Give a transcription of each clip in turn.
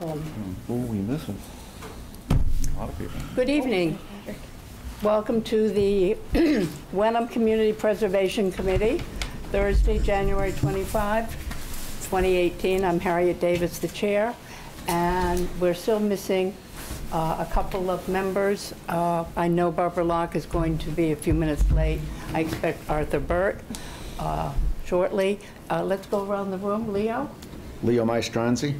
Who are we missing? A lot of people. Good evening. Welcome to the Wenham Community Preservation Committee, Thursday, January 25, 2018. I'm Harriet Davis, the chair, and we're still missing a couple of members. I know Barbara Locke is going to be a few minutes late. I expect Arthur Burt shortly. Let's go around the room. Leo? Leo Maestranzi.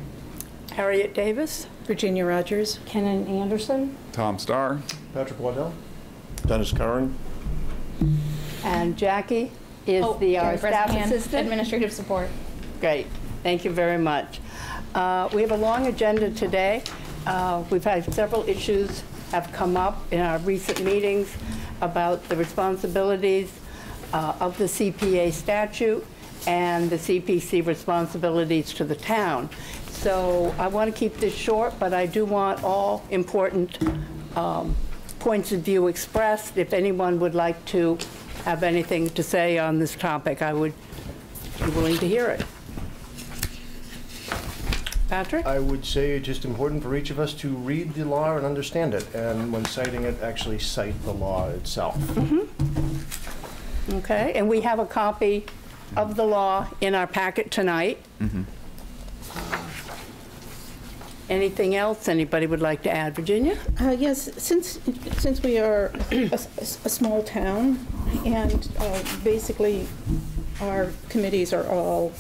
Harriet Davis? Virginia Rogers. Kenan Anderson? Tom Starr. Patrick Waddell. Dennis Curran. And Jackie is our staff assistant. Administrative support. Great. Thank you very much. We have a long agenda today. We've had several issues have come up in our recent meetings about the responsibilities of the CPA statute and the CPC responsibilities to the town. So I want to keep this short, but I do want all important points of view expressed. If anyone would like to have anything to say on this topic, I would be willing to hear it. Patrick? I would say it's just important for each of us to read the law and understand it, and when citing it, actually cite the law itself. Mm-hmm. Okay, and we have a copy of the law in our packet tonight. Mm-hmm. Anything else anybody would like to add? Virginia? Yes, since we are a small town, and basically our committees are all,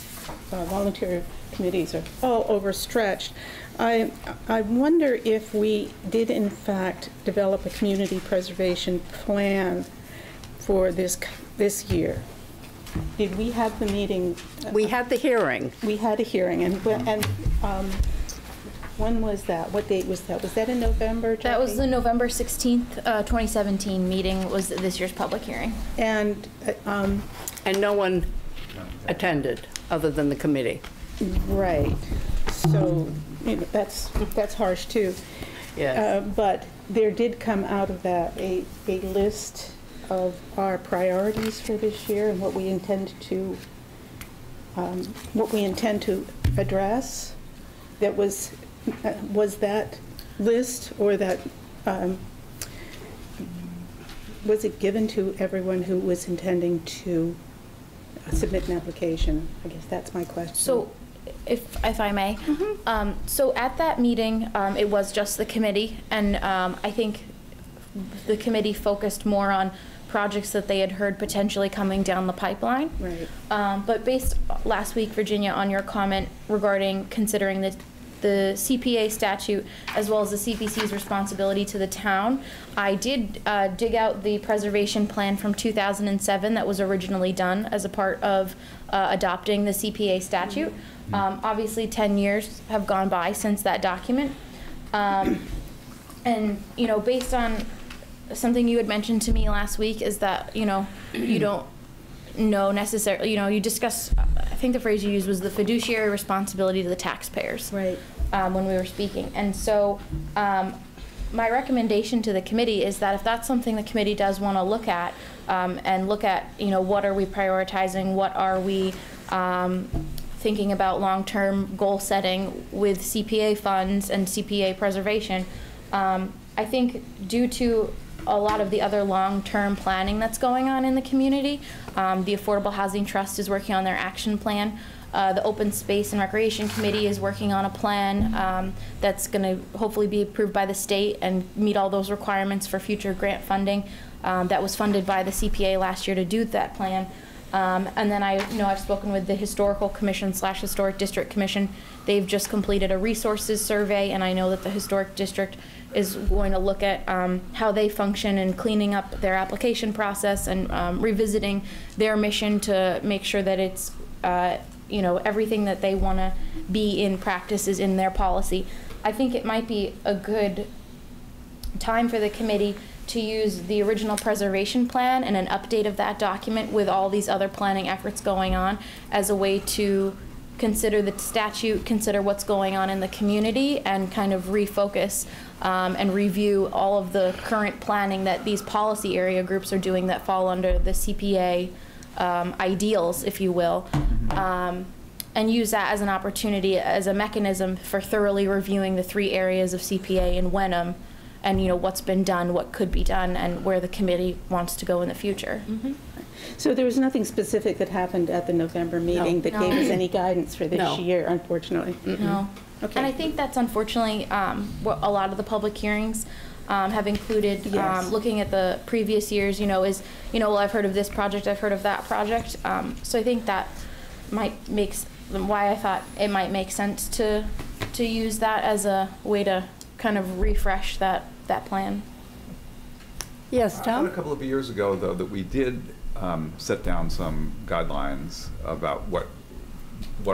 volunteer committees are all overstretched, I wonder if we did in fact develop a community preservation plan for this year. Did we have the meeting? We had the hearing. We had a hearing, and when was that? What date was that? Was that in November? That was the November 16th, 2017 meeting was this year's public hearing. And no one attended other than the committee. Right. So you know, that's harsh too. Yes. But there did come out of that a list of our priorities for this year and what we intend to address. That was that list, or that was it given to everyone who was intending to submit an application? I guess that's my question. So, if I may, mm-hmm. So at that meeting, it was just the committee, and I think the committee focused more on projects that they had heard potentially coming down the pipeline. Right. But based last week, Virginia, on your comment regarding considering the CPA statute as well as the CPC's responsibility to the town, I did dig out the preservation plan from 2007 that was originally done as a part of adopting the CPA statute. Obviously 10 years have gone by since that document. And you know, based on something you had mentioned to me last week is that, you know, you don't know necessarily, you know, you discuss, I think the phrase you used was the fiduciary responsibility to the taxpayers. Right. When we were speaking. And so my recommendation to the committee is that if that's something the committee does want to look at, and look at, you know, what are we prioritizing, what are we thinking about long-term goal setting with CPA funds and CPA preservation, I think due to a lot of the other long-term planning that's going on in the community, the Affordable Housing Trust is working on their action plan. The Open Space and Recreation Committee is working on a plan that's going to hopefully be approved by the state and meet all those requirements for future grant funding that was funded by the CPA last year to do that plan. And then I know I've spoken with the Historical Commission / Historic District Commission. They've just completed a resources survey, and I know that the Historic District is going to look at how they function and cleaning up their application process and revisiting their mission to make sure that it's you know, everything that they want to be in practice is in their policy. I think it might be a good time for the committee to use the original preservation plan and an update of that document with all these other planning efforts going on as a way to consider the statute, consider what's going on in the community, and kind of refocus and review all of the current planning that these policy area groups are doing that fall under the CPA ideals, if you will. and use that as an opportunity, as a mechanism for thoroughly reviewing the 3 areas of CPA in Wenham, and what's been done, what could be done, and where the committee wants to go in the future. So there was nothing specific that happened at the November meeting that gave us any guidance for this No. year, unfortunately. No. Okay. And I think that's unfortunately what a lot of the public hearings have included. Yes. Looking at the previous years, well, I've heard of this project, I've heard of that project. So I think that might make why I thought it might make sense to use that as a way to kind of refresh that plan. Yes, I thought Tom? a couple of years ago, though, that we did set down some guidelines about what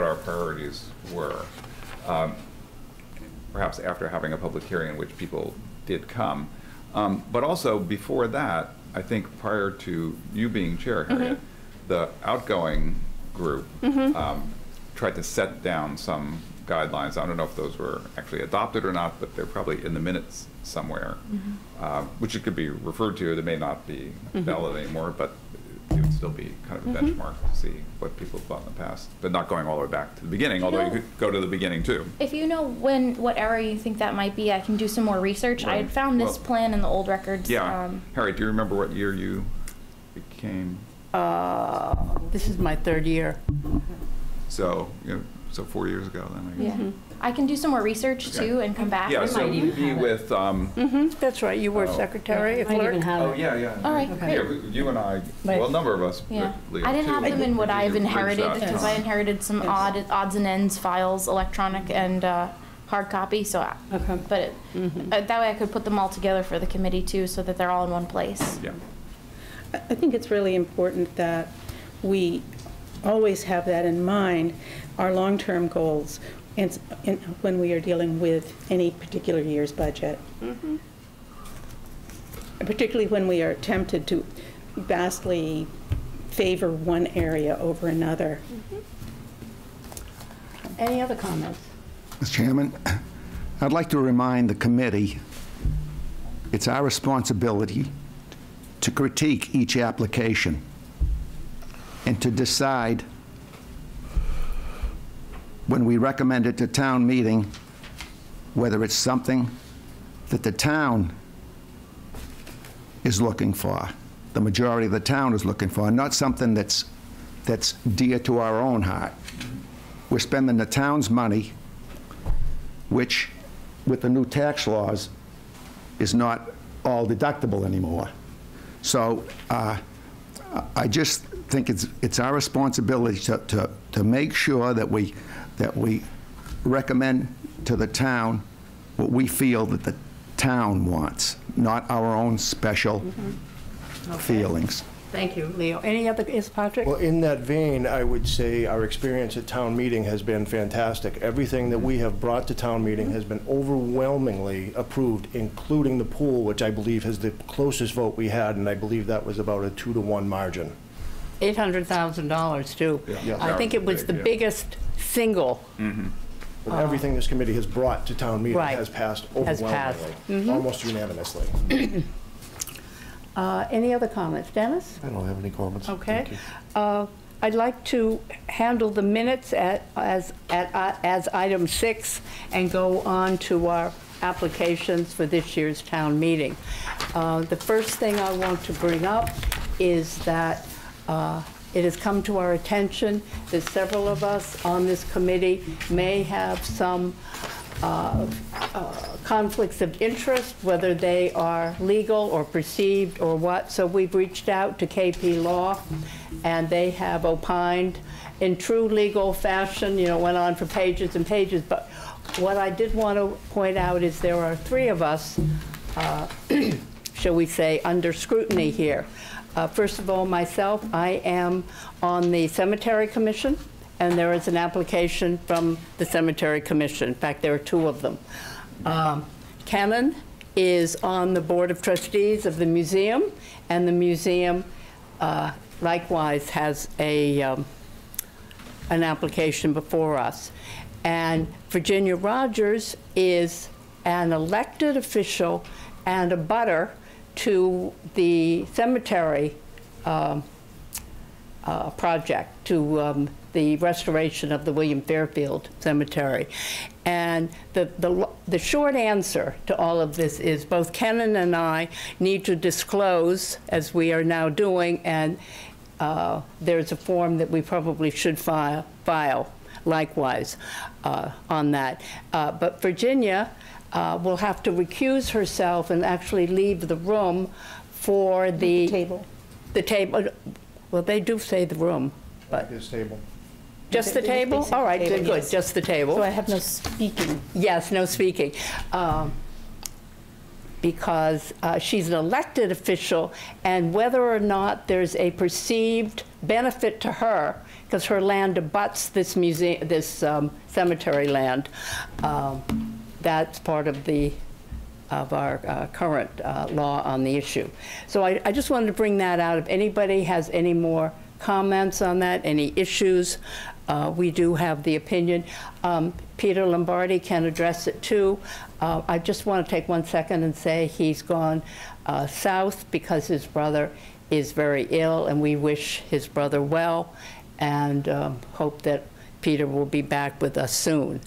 our priorities were. Perhaps after having a public hearing in which people did come. But also before that, I think prior to you being chair, Harriet, the outgoing group tried to set down some guidelines. I don't know if those were actually adopted or not, but they're probably in the minutes somewhere, which it could be referred to. They may not be valid anymore, but it would still be kind of a benchmark to see what people have thought in the past, but not going all the way back to the beginning, although you could go to the beginning too. If you know what era you think that might be, I can do some more research. I had found this plan in the old records. Yeah. Harriet, do you remember what year you became? This is my 3rd year. So, so 4 years ago then, I guess. Yeah. I can do some more research too and come back. Yeah, so maybe with, That's right, you were secretary, clerk. oh, yeah. All right, Yeah, great. you and I, well, a number of us. Yeah, Leo, I didn't too, have them in what but I've you bridged inherited that. because I inherited some odds and ends files, electronic and hard copy. So, but that way I could put them all together for the committee too, so that they're all in one place. Yeah. I think it's really important that we always have that in mind, our long-term goals, and when we are dealing with any particular year's budget. Particularly when we are tempted to vastly favor one area over another. Any other comments? Mr. Chairman, I'd like to remind the committee it's our responsibility to critique each application and to decide when we recommend it to town meeting whether it's something that the town is looking for, the majority of the town is looking for, not something that's dear to our own heart. We're spending the town's money, which, with the new tax laws, is not all deductible anymore. So I just think it's our responsibility to make sure that we recommend to the town what we feel that the town wants, not our own special feelings. Thank you, Leo. Any other, is Patrick? Well, in that vein, I would say our experience at town meeting has been fantastic. Everything that we have brought to town meeting has been overwhelmingly approved, including the pool, which I believe has the closest vote we had, and I believe that was about a 2-to-1 margin. $800,000 too. Yeah. I think it was the biggest single. But everything this committee has brought to town meeting Right. has passed Has passed. overwhelmingly, almost unanimously. Any other comments? Dennis? I don't have any comments. Okay. I'd like to handle the minutes as item 6 and go on to our applications for this year's town meeting. The first thing I want to bring up is that it has come to our attention that several of us on this committee may have some conflicts of interest, whether they are legal or perceived or what. So we've reached out to KP Law, and they have opined in true legal fashion, went on for pages and pages. But what I did want to point out is there are 3 of us, shall we say, under scrutiny here. First of all, myself, I am on the Cemetery Commission, and there is an application from the Cemetery Commission. In fact, there are 2 of them. Kenan is on the Board of Trustees of the museum, and the museum likewise has an application before us. And Virginia Rogers is an elected official and a butter to the cemetery project, to the restoration of the William Fairfield Cemetery. And the short answer to all of this is both Kenan and I need to disclose, as we are now doing, and there's a form that we probably should file likewise on that. But Virginia will have to recuse herself and actually leave the room for the Table. The table. Well, they do say the room, but His table. just the table? All right, good, good, just the table. So I have no speaking. Yes, no speaking. Because she's an elected official, and whether or not there's a perceived benefit to her, because her land abuts this museum, this cemetery land, that's part of our current law on the issue. So I just wanted to bring that out. If anybody has any more comments on that, any issues, we do have the opinion. Peter Lombardi can address it too. I just want to take 1 second and say he's gone south because his brother is very ill, and we wish his brother well, and hope that Peter will be back with us soon.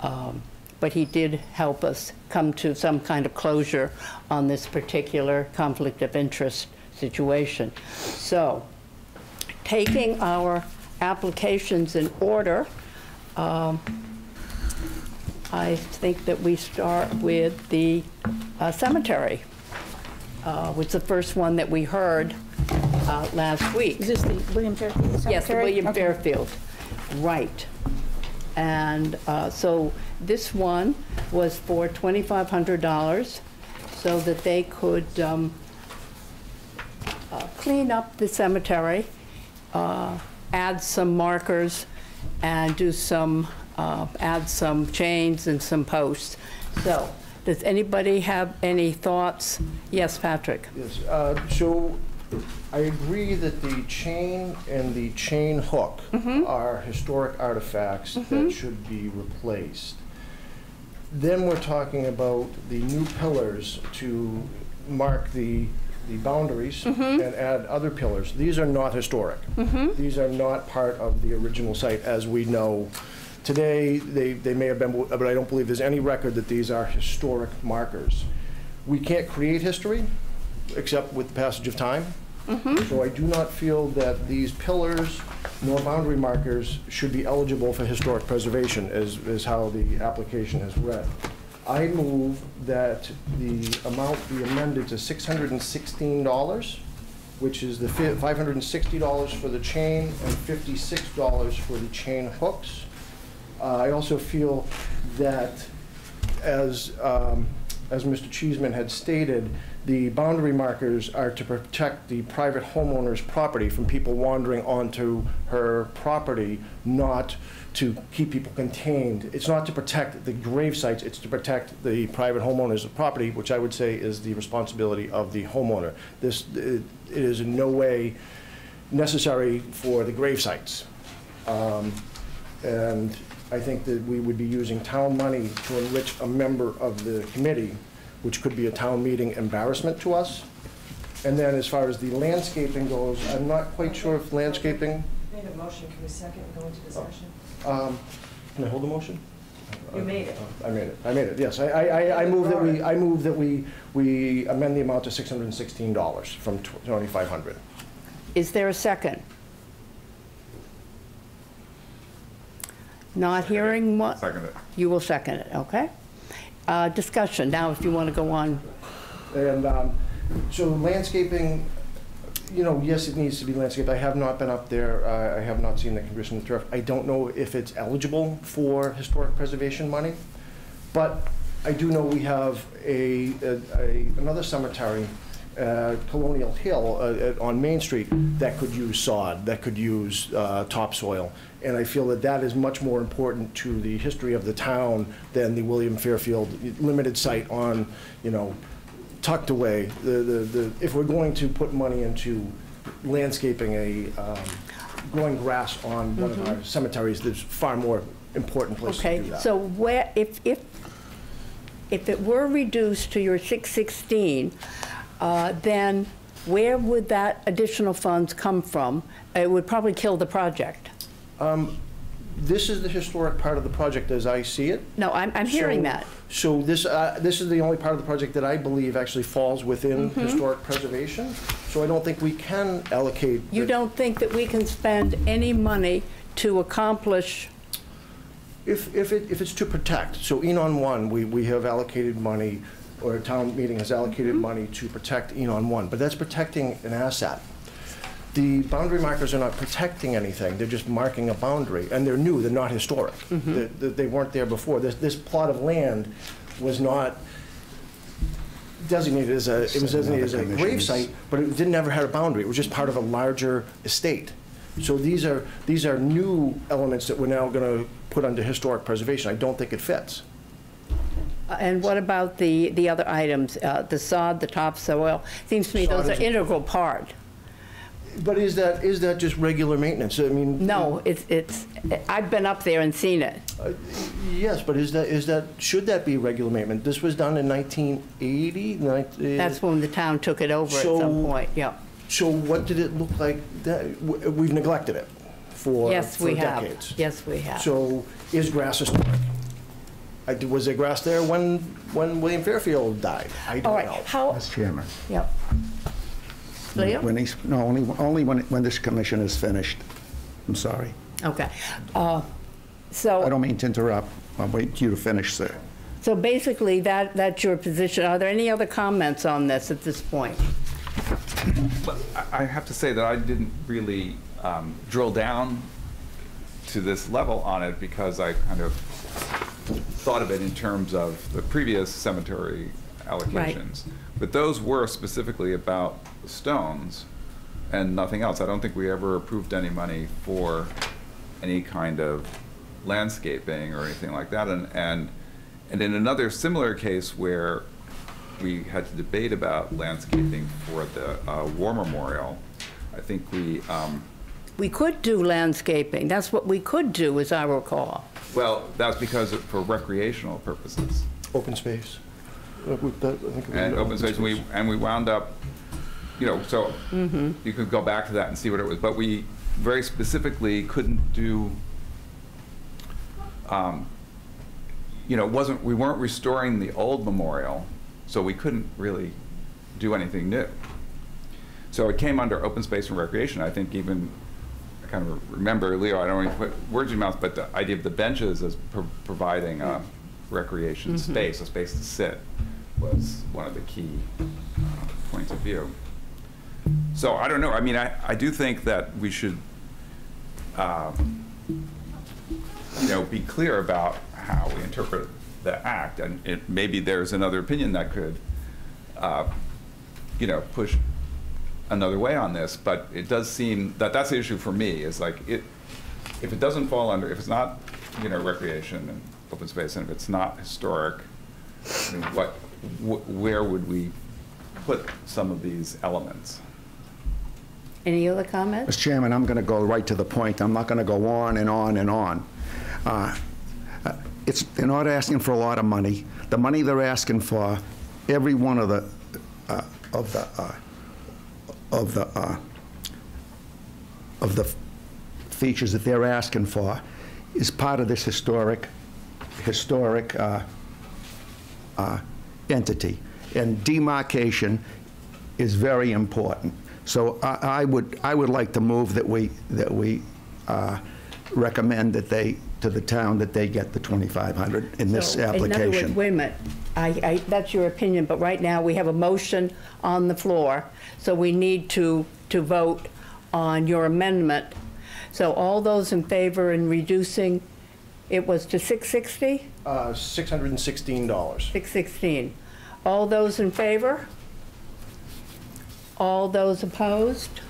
But he did help us come to some kind of closure on this particular conflict of interest situation. So, taking our applications in order, I think that we start with the cemetery, which is the first one that we heard last week. Is this the William Fairfield Cemetery? Yes, the William Okay. Fairfield, right. And so this one was for $2,500 so that they could clean up the cemetery, add some markers, and do some, add some chains and some posts. So, does anybody have any thoughts? Yes, Patrick. Yes, so I agree that the chain and the chain hook are historic artifacts that should be replaced. Then we're talking about the new pillars to mark the boundaries and add other pillars. These are not historic. These are not part of the original site as we know. Today, they may have been, but I don't believe there's any record that these are historic markers. We can't create history except with the passage of time. So I do not feel that these pillars nor boundary markers should be eligible for historic preservation, is how the application is read. I move that the amount be amended to $616, which is the $560 for the chain and $56 for the chain hooks. I also feel that, as Mr. Cheeseman had stated, the boundary markers are to protect the private homeowner's property from people wandering onto her property, not to keep people contained. It's not to protect the grave sites, it's to protect the private homeowner's property, which I would say is the responsibility of the homeowner. It is in no way necessary for the grave sites. And I think that we would be using town money to enrich a member of the committee, which could be a town meeting embarrassment to us. And then as far as the landscaping goes, I'm not quite sure if landscaping... Made a motion, can we second and go into discussion? Can I hold the motion? You made it. I made it, yes. I move that we amend the amount to $616 from $2,500. Is there a second? Not hearing what? Second it. You will second it, okay? Discussion, now if you want to go on. And so landscaping, you know, yes, it needs to be landscaped. I have not been up there. I have not seen the condition of the turf. I don't know if it's eligible for historic preservation money, but I do know we have another cemetery, Colonial Hill on Main Street, that could use sod, that could use topsoil. And I feel that that is much more important to the history of the town than the William Fairfield limited site on, you know, tucked away. If we're going to put money into landscaping growing grass on one of our cemeteries, there's far more important places to do that. Okay, so where, if it were reduced to your 616, then where would that additional funds come from? It would probably kill the project. This is the historic part of the project as I see it. No, I'm hearing So- that. So this is the only part of the project that I believe actually falls within Mm-hmm. historic preservation. So I don't think we can allocate. You don't think that we can spend any money to accomplish, If it's to protect, so Enon 1, we have allocated money, or a town meeting has allocated money to protect Enon 1, but that's protecting an asset. The boundary markers are not protecting anything, they're just marking a boundary, and they're new, they're not historic. They weren't there before. This plot of land was not designated as it was designated as a grave site, but it didn't ever have a boundary, it was just part of a larger estate. So these are new elements that we're now gonna put under historic preservation. I don't think it fits. and what about the other items, the sod, the topsoil? Seems to me Sod those are is- integral part. But is that just regular maintenance? I mean. No, it's, I've been up there and seen it. Yes, but should that be regular maintenance? This was done in 1980? That's when the town took it over at some So- point, yeah. So what did it look like? We've neglected it for Yes, we have. decades. Yes, we have. So is grass historic? Was there grass there when William Fairfield died? I All don't right, know. how, Mr. Chairman. yep. Leo? When he's, no, only when this commission is finished. I'm sorry. Okay. I So, don't mean to interrupt. I'll wait for you to finish, sir. so basically, that's your position. Are there any other comments on this at this point? But I have to say that I didn't really drill down to this level on it because I kind of thought of it in terms of the previous cemetery allocations. But those were specifically about stones and nothing else. I don't think we ever approved any money for any kind of landscaping or anything like that. And in another similar case where we had to debate about landscaping for the War Memorial, I think We could do landscaping. That's what we could do, as I recall. well, that's because for recreational purposes. Open space. I think we And did open space, and we wound up, so you could go back to that and see what it was, but we very specifically couldn't do, we weren't restoring the old memorial, so we couldn't really do anything new. So it came under open space and recreation. I think even, I kind of remember, Leo, I don't want to put words in your mouth, but the idea of the benches as providing a recreation space, a space to sit, was one of the key points of view. So I don't know. I mean, I do think that we should, be clear about how we interpret the act, and maybe there's another opinion that could, push another way on this. But it does seem that that's the issue for me. Is like if it doesn't fall under, if it's not, recreation and open space, and if it's not historic, I mean, where would we put some of these elements? Any other comments? Mr. Chairman, I'm going to go right to the point. I'm not going to go on and on and on. They're not asking for a lot of money. The money they're asking for, every one of the features that they're asking for is part of this historic entity. And demarcation is very important. So I would like to move that we recommend that to the town that they get the $2,500 in this So, in other application. words, wait a minute. That's your opinion, but right now we have a motion on the floor, so we need to vote on your amendment. So all those in favor in reducing, it was to $660? $616. 616. All those in favor? All those opposed?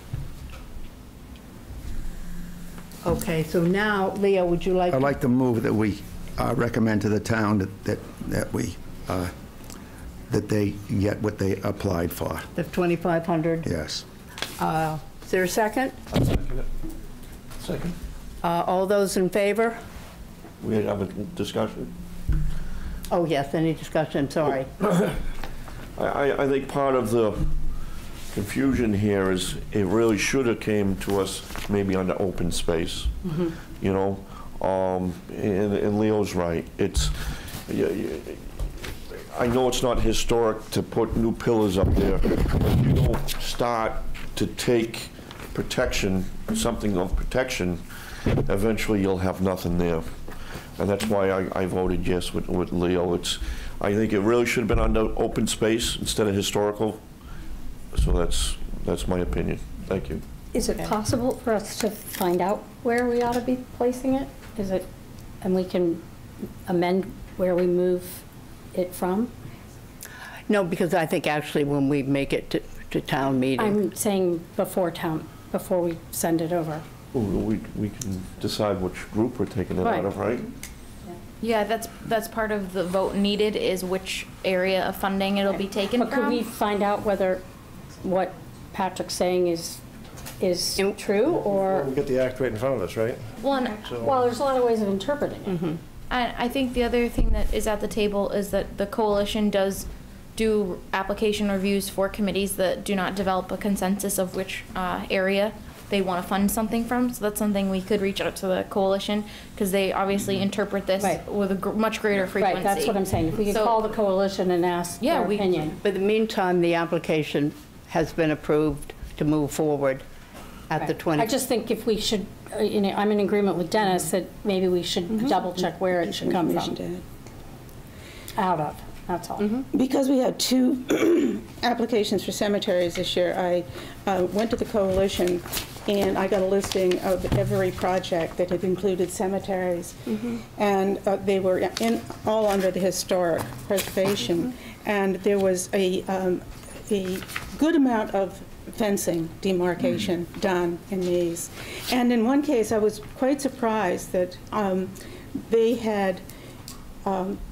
Okay, so now, Leo, would you like? I'd like to move that we recommend to the town that they get what they applied for. The 2,500? Yes. Is there a second? I'll second it. Second. All those in favor? We have a discussion. Oh, yes, any discussion, sorry. I think part of the confusion here is it really should have came to us maybe on the open space. You know, and Leo's right. It's, I know it's not historic to put new pillars up there, but you don't start to take protection, something of protection, eventually you'll have nothing there. And that's why I voted yes with Leo. I think it really should have been on the open space instead of historical. So that's my opinion. Thank you. Is it possible for us to find out where we ought to be placing it? Is it, and we can amend where we move it from? No, because I think actually when we make it to town meeting. I'm saying before we send it over. We can decide which group we're taking it out of, right? Yeah, that's part of the vote needed, is which area of funding it'll be taken But could we from. find out whether what Patrick's saying is true, or? We get the act right in front of us, right? Well, there's a lot of ways of interpreting it. And I think the other thing that is at the table is that the coalition does do application reviews for committees that do not develop a consensus of which area they want to fund something from. So that's something we could reach out to the coalition, because they obviously interpret this with a much greater frequency. Right, that's what I'm saying. If we could call the coalition and ask their opinion. But in the meantime, the application has been approved to move forward at the 20th. I just think if we should, I'm in agreement with Dennis that maybe we should double check where it should come from. Out of, that's all. Because we had 2 applications for cemeteries this year, I went to the coalition and I got a listing of every project that had included cemeteries. And they were all under the historic preservation. And there was a good amount of fencing demarcation done in these. And in one case, I was quite surprised that they had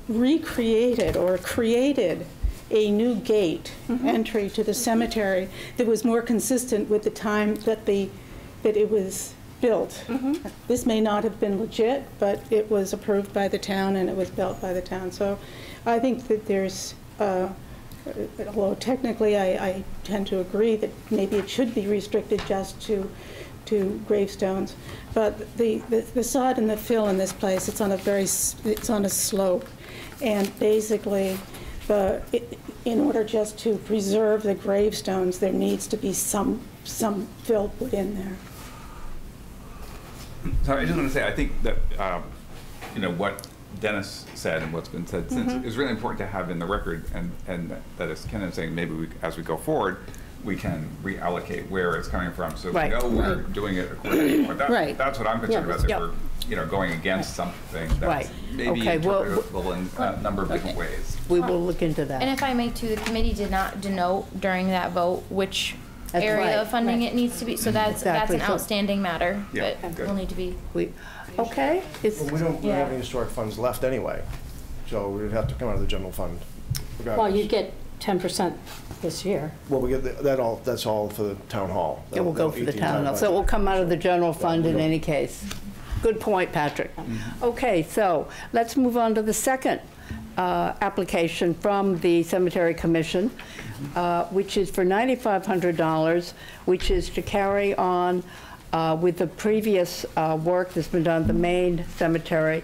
recreated or created a new gate entry to the cemetery that was more consistent with the time that it was built. This may not have been legit, but it was approved by the town and it was built by the town. So I think that there's, although technically I tend to agree that maybe it should be restricted just to gravestones, but the sod and the fill in this place, it's on a slope, and basically in order just to preserve the gravestones, there needs to be some fill put in there. So I just want to say, I think that what Dennis said and what's been said since is really important to have in the record, and that is Ken is saying, maybe as we go forward, we can reallocate where it's coming from, so we know we're doing it according to that's what I'm concerned about, that we're going against something that's maybe interpretable in a number of different ways. We will look into that. And if I may too, the committee did not denote during that vote which area of funding it needs to be, so that's an outstanding matter that will need to be. Okay. Well, we don't have any historic funds left anyway, so we would have to come out of the general fund. Well, you get 10% this year. Well, we get that's all for the town hall. It will go for the town hall, so it will come out of the general fund in any case. Good point, Patrick. Okay, so let's move on to the second application from the Cemetery Commission, which is for $9,500, which is to carry on with the previous work that's been done at the main cemetery.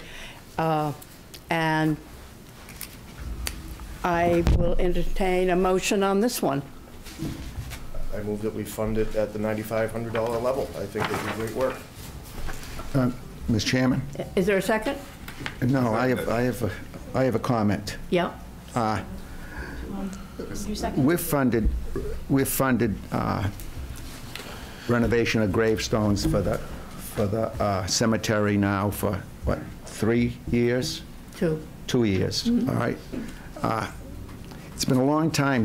And I will entertain a motion on this one. I move that we fund it at the $9,500 level. I think they do great work. Ms. Chairman? Is there a second? No, I have a comment. Yeah. We've funded renovation of gravestones for the cemetery now for what, 3 years? 2. 2 years. All right. It's been a long time.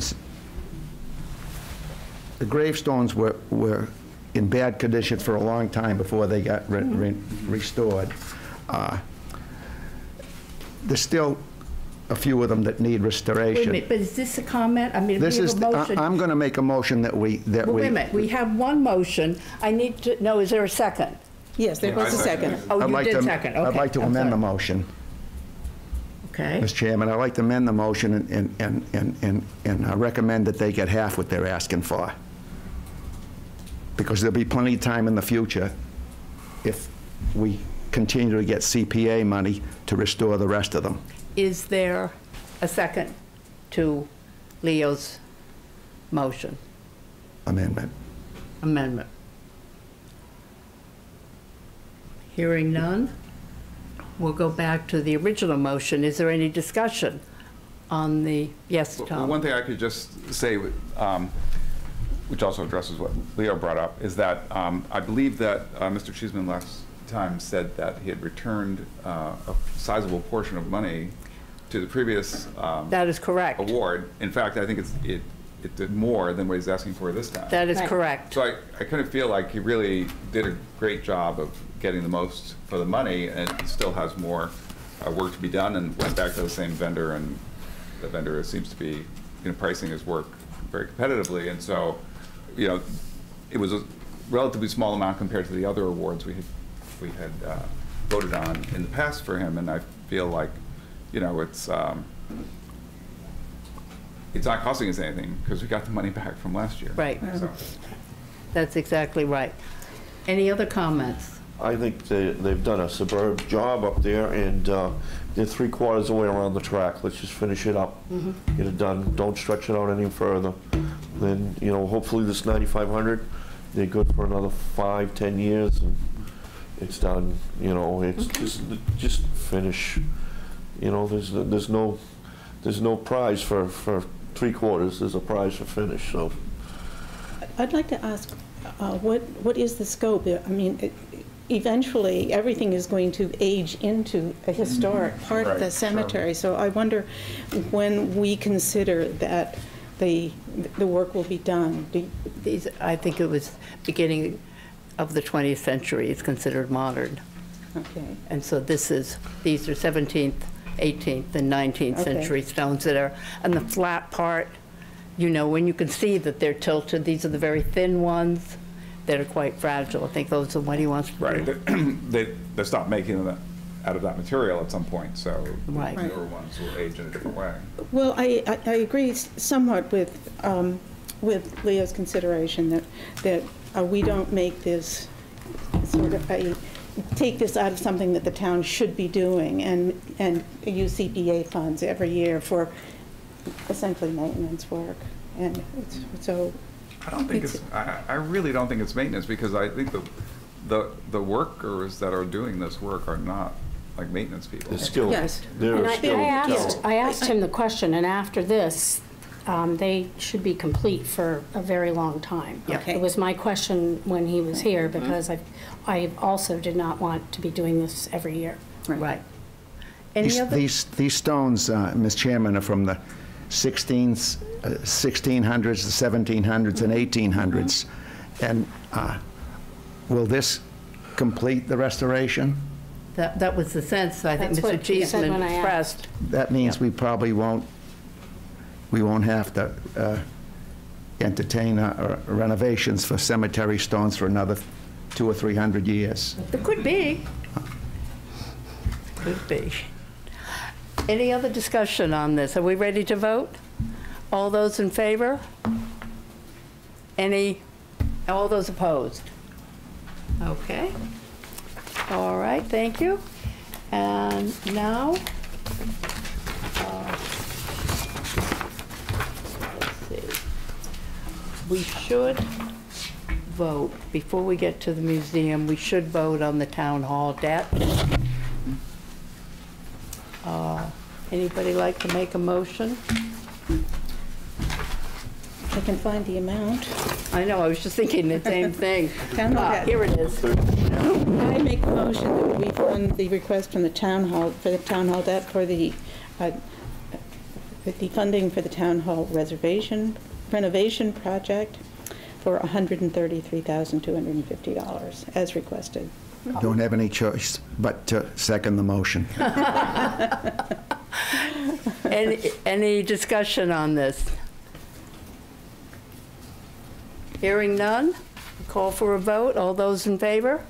The gravestones were in bad condition for a long time before they got restored. There's still a few of them that need restoration. Wait a minute, but is this a comment? I mean, This we have is, a motion. I'm going to make a motion that we. Wait a minute, we have one motion. I need to know, is there a second? Yes, there was a second. Oh, you did second, okay. I'd like to amend the motion. Okay. Mr. Chairman, I'd like to amend the motion and recommend that they get half what they're asking for. because there'll be plenty of time in the future if we continue to get CPA money to restore the rest of them. Is there a second to Leo's motion, Amendment. amendment? Hearing none, we'll go back to the original motion. Is there any discussion on the, yes, Well, Tom? one thing I could just say, which also addresses what Leo brought up, is that I believe that Mr. Cheeseman last time said that he had returned a sizable portion of money to the previous That is correct. award. In fact, I think it did more than what he's asking for this time. That is Right. correct. So I kind of feel like he really did a great job of getting the most for the money, and still has more work to be done, and went back to the same vendor, and the vendor seems to be, pricing his work very competitively, and so, it was a relatively small amount compared to the other awards we had voted on in the past for him, and I feel like, it's not costing us anything, because we got the money back from last year. Right. So. That's exactly right. Any other comments? I think they've done a superb job up there, and they're 3/4 of the way around the track. Let's just finish it up, get it done. Don't stretch it out any further. Then, hopefully this 9,500, they're good for another 5, 10 years, and it's done. It's just finish. There's no prize for 3/4. There's a prize for finish. So I'd like to ask, what is the scope? I mean, eventually, everything is going to age into a historic part of the Right, cemetery. So I wonder when we consider that the work will be done. I think it was beginning of the 20th century. It's considered modern. Okay. And so these are 17th, 18th, and 19th Okay. century stones that are, and the flat part, when you can see that they're tilted, these are the very thin ones that are quite fragile. I think those are what he wants to do. Right. They stopped making them out of that material at some point, so Right. the newer ones will age in a different way. Well, I agree somewhat with Leo's consideration that we don't make this sort of take this out of something that the town should be doing and use CPA funds every year for essentially maintenance work. And so I don't think I really don't think it's maintenance, because I think the workers that are doing this work are not like maintenance people. they're skilled. Yes. They're And skilled. I asked him the question, and after this, they should be complete for a very long time. Okay. It was my question when he was here, because I also did not want to be doing this every year. Right. Any other? These stones, Ms. Chairman, are from the 1600s, the 1700s, and 1800s. And will this complete the restoration? That was the sense I think That's Mr. what he said Cheeseman when I expressed. That means we probably won't have to entertain renovations for cemetery stones for another 200 or 300 years. It could be. Could be. Any other discussion on this? Are we ready to vote? All those in favor? All those opposed? Okay. All right, thank you. And now, let's see. We should vote, before we get to the museum, we should vote on the town hall debt. Anybody like to make a motion? I can find the amount. I know, I was just thinking the same thing. Town hall debt. Here it is. I make the motion that we fund the request from the town hall, for the town hall debt for the funding for the town hall renovation project for $133,250 as requested. Don't have any choice but to second the motion. Any discussion on this? Hearing none, call for a vote. All those in favor?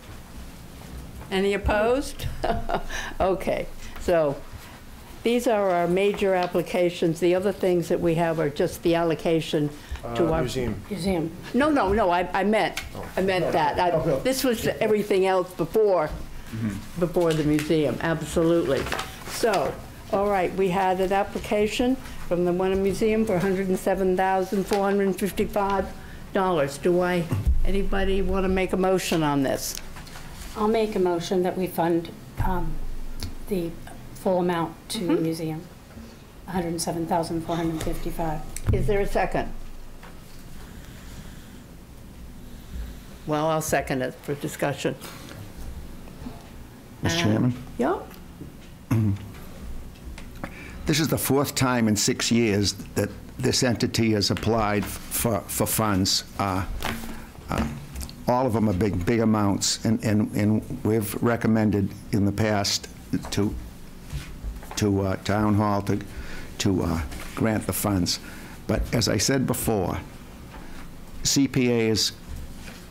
Any opposed? Okay, so These are our major applications. The other things that we have are just the allocation to our... Museum. No, I meant that. This was everything else before the museum, absolutely. So, all right, we had an application from the Wenham Museum for $107,455. Anybody want to make a motion on this? I'll make a motion that we fund the full amount to the museum, $107,455. Is there a second? Well, I'll second it for discussion. Mr. Chairman? Yeah? This is the fourth time in 6 years that this entity has applied for funds. All of them are big amounts, and we've recommended in the past to Town Hall to grant the funds. But as I said before, CPA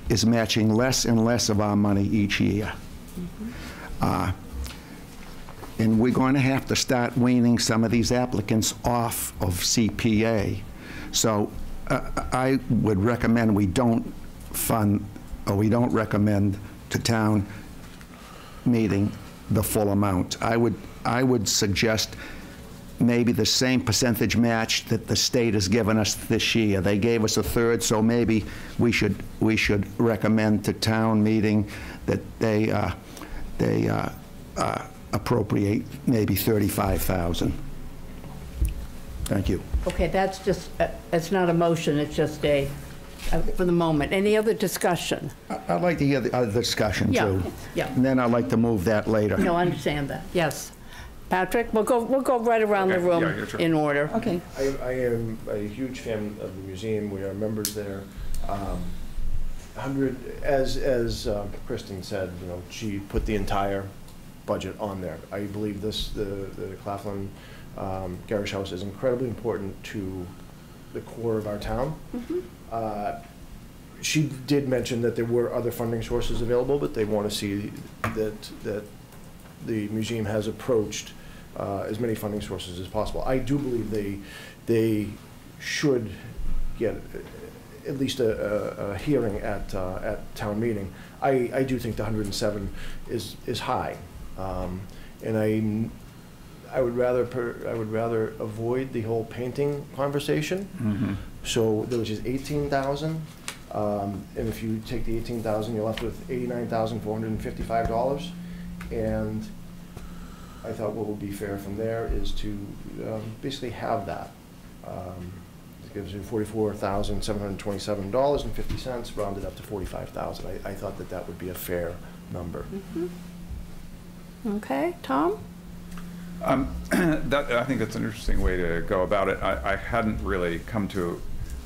is matching less and less of our money each year. And we're going to have to start weaning some of these applicants off of CPA. So I would recommend we don't fund, or we don't recommend to town meeting the full amount. I would suggest maybe the same percentage match that the state has given us this year. They gave us a third, so maybe we should recommend to town meeting that they appropriate maybe $35,000. Thank you. Okay, that's just, it's not a motion, it's just a, for the moment. Any other discussion? I'd like to hear the other discussion, too. Yeah. And then I'd like to move that later. No, I understand that, yes. Patrick, we'll go right around the room in order. Okay. I am a huge fan of the museum. We are members there. As Kristen said, you know, she put the entire budget on there. I believe the Claflin Garrish House is incredibly important to the core of our town. She did mention that there were other funding sources available, but they want to see that the museum has approached as many funding sources as possible. I do believe they should get at least a hearing at town meeting. I do think the 107 is high, and I would rather avoid the whole painting conversation. So there was just 18,000, and if you take the 18,000, you're left with $89,455, and I thought what would be fair from there is to basically have that. It gives you $44,727.50, rounded up to $45,000. I thought that would be a fair number. Okay, Tom? I think that's an interesting way to go about it. I hadn't really come to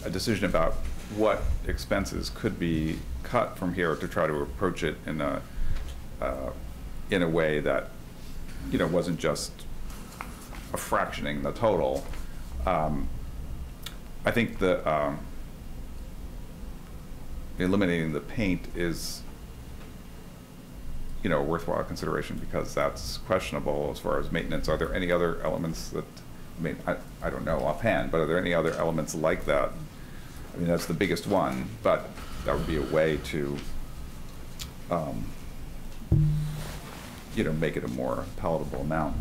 a decision about what expenses could be cut from here to try to approach it in a way that, you know, wasn't just a fractioning the total. I think the eliminating the paint is, you know, a worthwhile consideration because that's questionable as far as maintenance. Are there any other elements that, I mean, I don't know offhand, but are there any other elements like that? I mean, that's the biggest one, but that would be a way to, you know, make it a more palatable amount.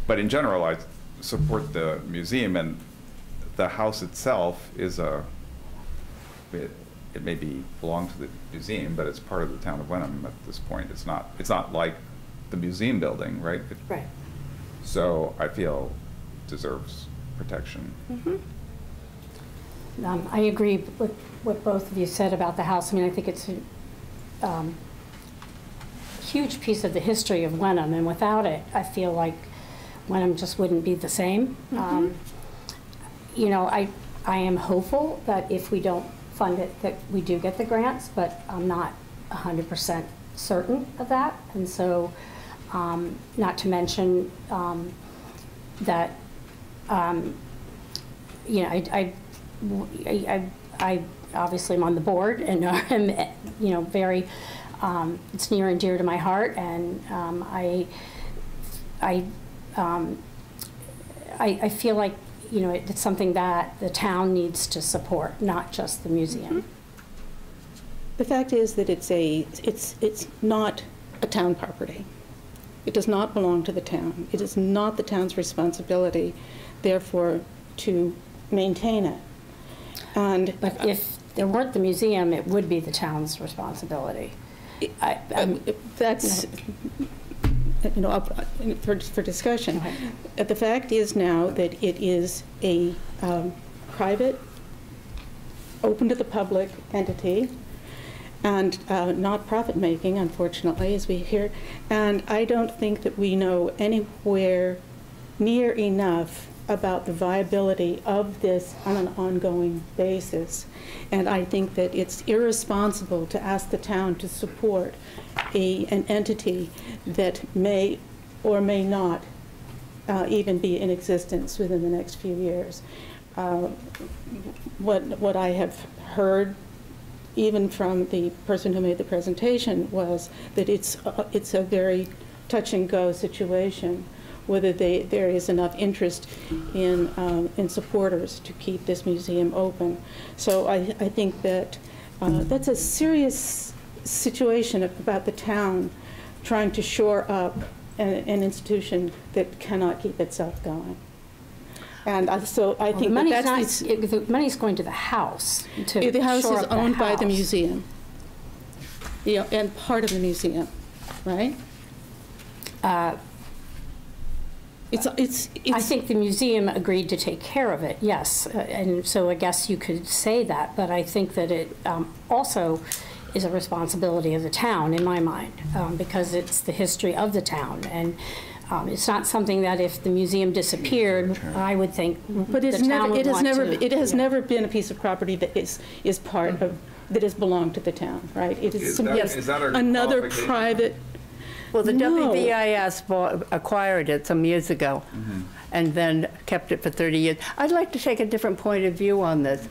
But in general, I support the museum, and the house itself is it may belong to the museum, but it's part of the town of Wenham at this point. It's not like the museum building, right? Right. So I feel deserves protection. I agree with what both of you said about the house. I mean, I think it's a huge piece of the history of Wenham, and without it, I feel like Wenham just wouldn't be the same. You know, I am hopeful that if we don't fund it, that we do get the grants, but I'm not 100% certain of that. And so, not to mention that, you know, I obviously am on the board, and I'm, you know, very, it's near and dear to my heart, and I feel like, you know, it's something that the town needs to support, not just the museum. The fact is that it's not a town property. It does not belong to the town. It is not the town's responsibility, therefore, to maintain it. And But if there weren't the museum, it would be the town's responsibility. that's, you know, up for discussion. Okay. The fact is now that it is a private, open to the public entity, and not profit-making, unfortunately, as we hear. And I don't think that we know anywhere near enough about the viability of this on an ongoing basis. And I think that it's irresponsible to ask the town to support an entity that may or may not even be in existence within the next few years. What I have heard, even from the person who made the presentation, was that it's a very touch-and-go situation, whether there is enough interest in supporters to keep this museum open. So I think that that's a serious situation about the town trying to shore up an institution that cannot keep itself going. And so I think the money's going to the house. The house is owned by the house. museum, yeah, and part of the museum, right? I It's. think the museum agreed to take care of it, yes. And so I guess you could say that, but I think that it also is a responsibility of the town, in my mind, because it's the history of the town. And it's not something that if the museum disappeared, I would think But it's the town would want to. It has never been a piece of property that is part of, that has belonged to the town, right? It is that a another qualification? private. Well, the No. WVIS acquired it some years ago and then kept it for 30 years. I'd like to take a different point of view on this.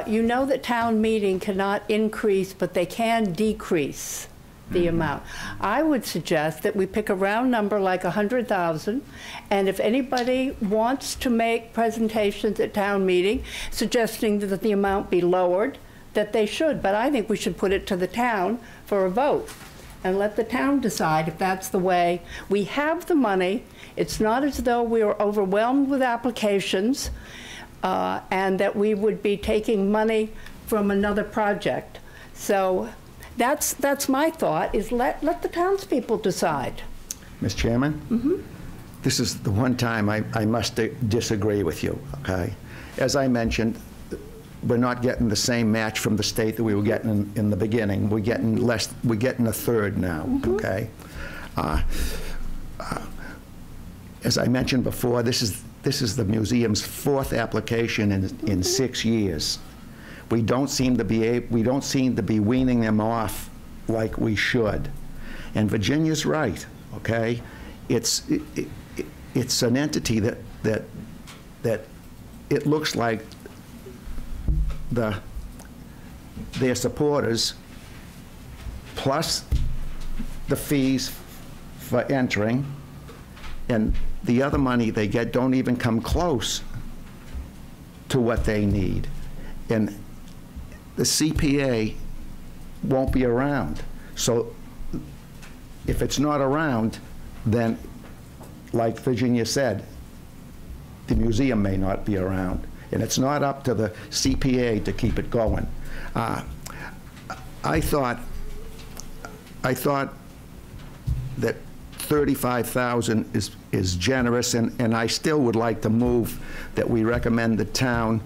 You know that town meeting cannot increase, but they can decrease the amount. I would suggest that we pick a round number like 100,000, and if anybody wants to make presentations at town meeting suggesting that the amount be lowered, that they should. But I think we should put it to the town for a vote and let the town decide if that's the way. We have the money. It's not as though we are overwhelmed with applications and that we would be taking money from another project. So that's my thought, is let the townspeople decide. Mr. Chairman? This is the one time I must disagree with you, okay? As I mentioned, we're not getting the same match from the state that we were getting in the beginning. We're getting less. We're getting a third now. Okay. As I mentioned before, this is the museum's 4th application in 6 years. We don't seem to be weaning them off like we should. And Virginia's right. Okay. It's an entity that it looks like their supporters, plus the fees for entering, and the other money they get don't even come close to what they need. And the CPA won't be around. So if it's not around, then, like Virginia said, the museum may not be around. And it's not up to the CPA to keep it going. I thought that 35,000 is generous, and I still would like to move that we recommend the town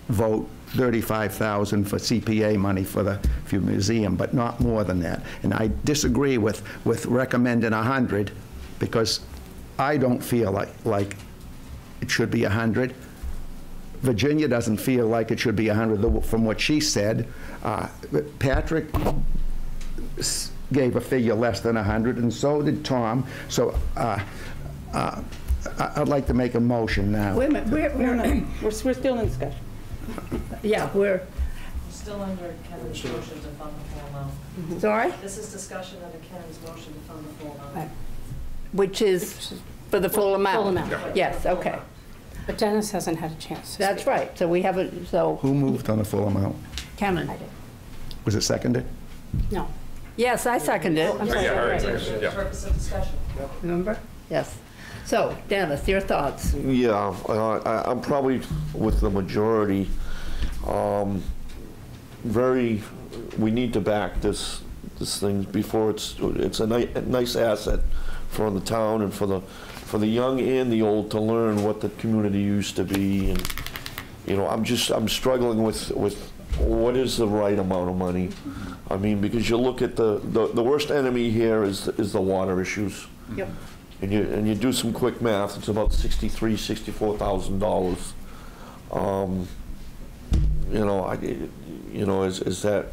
vote 35,000 for CPA money for the museum, but not more than that. And I disagree with recommending 100, because I don't feel like it should be 100. Virginia doesn't feel like it should be 100 from what she said. Patrick gave a figure less than 100, and so did Tom. So I'd like to make a motion now. Wait a minute, We're still in discussion. yeah, we're, Still under Kevin's motion to fund the full amount. sorry? This is discussion under Kevin's motion to fund the full amount. Right. Which is for the full amount? Full amount. Yes, okay. But Dennis hasn't had a chance to That's speak. right. So we haven't, so, Who moved on the full amount? Kevin? I did. Was it seconded? No. Yes, I second it. I'm sorry. Yeah, all right, Right. For the yeah. purpose of discussion. Remember? Yes. So, Dennis, your thoughts? Yeah, I'm probably with the majority. We need to back this thing before it's a nice asset for the town and for the young and the old to learn what the community used to be. And, you know, I'm struggling with what is the right amount of money. I mean, because you look at the worst enemy here is the water issues. Yep. And you do some quick math, it's about $64,000. Is that?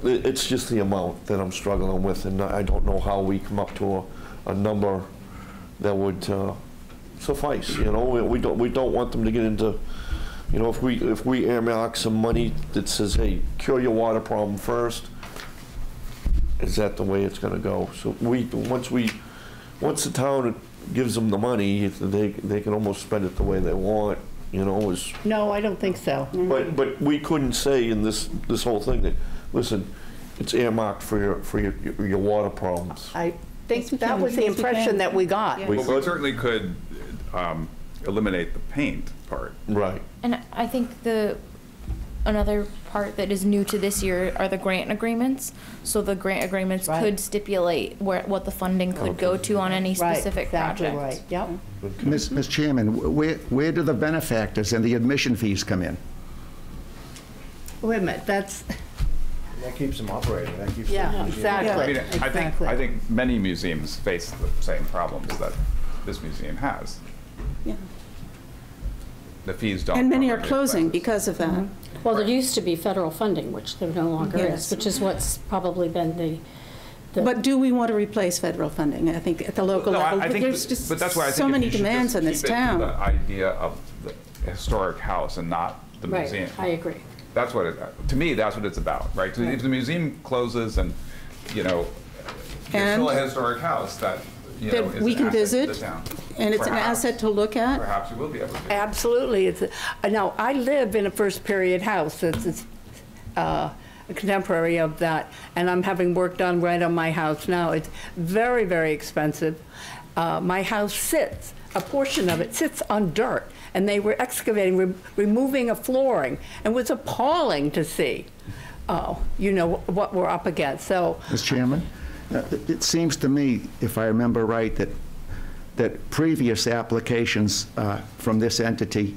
It's just the amount that I'm struggling with, and I don't know how we come up to a number that would suffice. You know, we don't want them to get into. You know, if we earmark some money that says, hey, cure your water problem first, is that the way it's going to go? So once the town gives them the money, they can almost spend it the way they want. You know, No, I don't think so. but we couldn't say in this whole thing that, listen, it's earmarked for your water problems. I think Yes, we that can. was the Yes, we impression can. that we got. Yeah. We Well, we could. certainly could eliminate the paint part. Right. And I think another part that is new to this year are the grant agreements. So the grant agreements Right. could stipulate what the funding could go to on any Right, specific exactly project. right. Yep. Ms. Chairman, where do the benefactors and the admission fees come in? Wait a minute, that's, That keeps them operating, that keeps. yeah, them- exactly. I mean, Exactly. I think many museums face the same problems that this museum has. Yeah. The fees don't. And many are cover the closing expenses. because of that. Well, there used to be federal funding, which there no longer Yes. is, which is what's probably been the But do we want to replace federal funding? I think at the local No, level, I think, there's just but that's why I think so if many you should demands just on this keep it to town. The idea of the historic house and not the museum. Right, I agree. That's what to me, that's what it's about, right? So if the museum closes and, you know, there's still a And historic house that, you that know, is we an can asset to visit, the town. And it's an Perhaps. asset to look at. Perhaps you will be able to. Absolutely. Now, I live in a first period house that's a contemporary of that, and I'm having work done right on my house now. It's very, very expensive. My house a portion of it sits on dirt, and they were excavating, removing a flooring, and it was appalling to see, you know, what we're up against. So, Mr. Chairman, it seems to me, if I remember right, that previous applications from this entity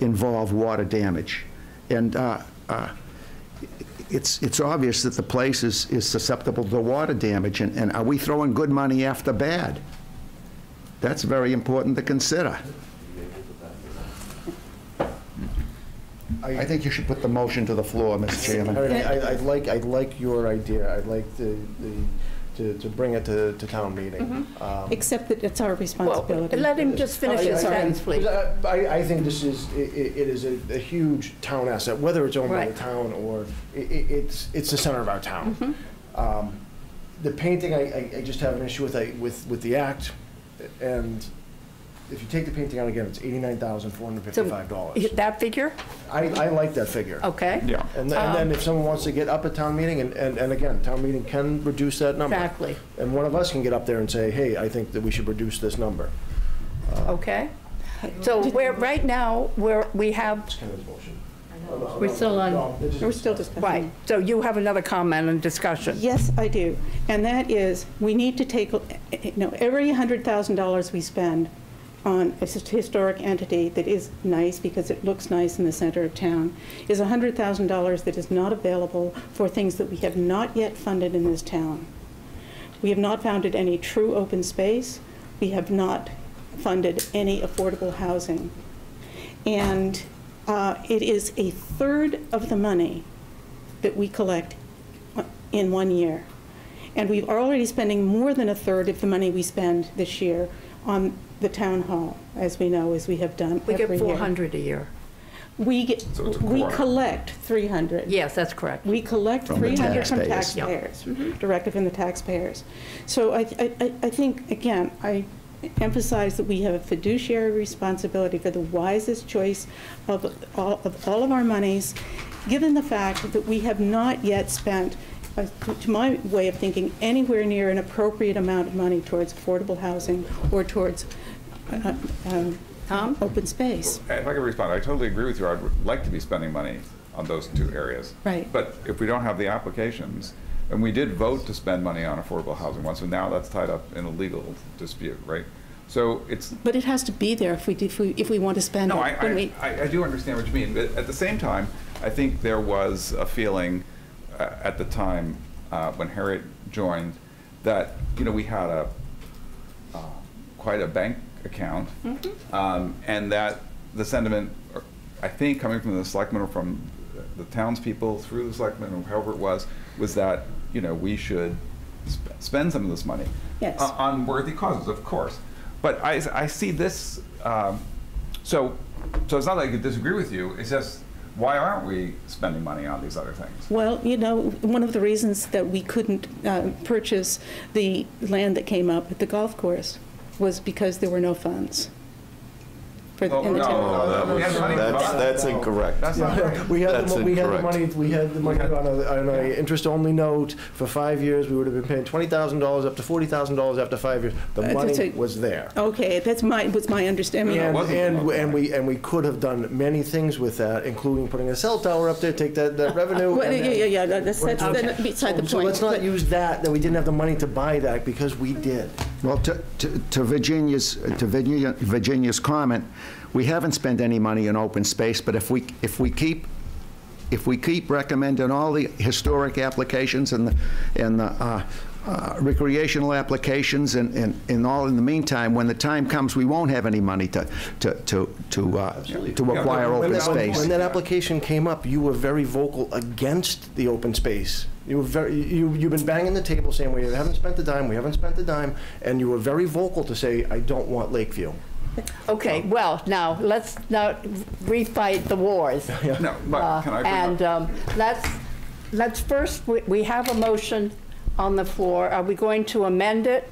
involve water damage. And it's obvious that the place is susceptible to water damage. And are we throwing good money after bad? That's very important to consider. I think you should put the motion to the floor, Mr. Chairman. I'd like your idea, I'd like to bring it to town meeting. Except that it's our well, responsibility. let him just finish his sentence, please. I think this is, it is a huge town asset, whether it's owned by the Right. town or it's the center of our town. The painting, I just have an issue with the act, and if you take the painting out again, it's $89,455. That figure? I like that figure. Okay. Yeah. And then if someone wants to get up at town meeting, and again, town meeting can reduce that number. Exactly. And one of us can get up there and say, hey, I think that we should reduce this number. Okay. So right now, we have, Kevin's motion. we're still on, We're still discussing. right. So you have another comment and discussion. Yes, I do. And that is, we need to take, every $100,000 we spend on a historic entity that is nice because it looks nice in the center of town is $100,000 that is not available for things that we have not yet funded in this town. We have not funded any true open space. We have not funded any affordable housing. And it is a third of the money that we collect in 1 year. And we're already spending more than a third of the money we spend this year on the town hall, as we know, as we have done We every get year. 400 a year. So it's a we quarter. collect 300. Yes, that's correct. We collect From the 300 from taxpayers. taxpayers, directly from the taxpayers. So I think, again, I emphasize that we have a fiduciary responsibility for the wisest choice of all of our monies, given the fact that we have not yet spent, to my way of thinking, anywhere near an appropriate amount of money towards affordable housing or towards open space. If I could respond, I totally agree with you. I'd like to be spending money on those two areas. Right. But if we don't have the applications, and we did vote to spend money on affordable housing once, and now that's tied up in a legal dispute, right? So it's. But it has to be there if we want to spend it. No, When we- I do understand what you mean, but at the same time, I think there was a feeling at the time when Harriet joined that, you know, we had quite a bank account, and that the sentiment, I think, coming from the selectmen or from the townspeople through the selectmen or however it was that, you know, we should spend some of this money Yes. on worthy causes, of course. But I see this, so it's not that I could disagree with you, it's just, why aren't we spending money on these other things? Well, you know, one of the reasons that we couldn't purchase the land that came up at the golf course was because there were no funds in the town. That's incorrect. That's not right. We had That's the money on an interest-only note for 5 years. We would have been paying $20,000 up to $40,000 after 5 years. The money was there. Okay, was my understanding. And we could have done many things with that, including putting a cell tower up there, take that revenue. Well, yeah, that's beside the point. So let's not use that we didn't have the money to buy that, because we did. Well, to Virginia's comment, we haven't spent any money in open space, but if we keep recommending all the historic applications and the recreational applications and all in the meantime, when the time comes, we won't have any money to acquire open space. When that application came up, you were very vocal against the open space. You've been banging the table saying, we haven't spent the dime, and you were very vocal to say, I don't want Lakeview. Okay, well, now, let's not refight the wars. No, but can I bring up? And let's first, we have a motion on the floor. Are we going to amend it?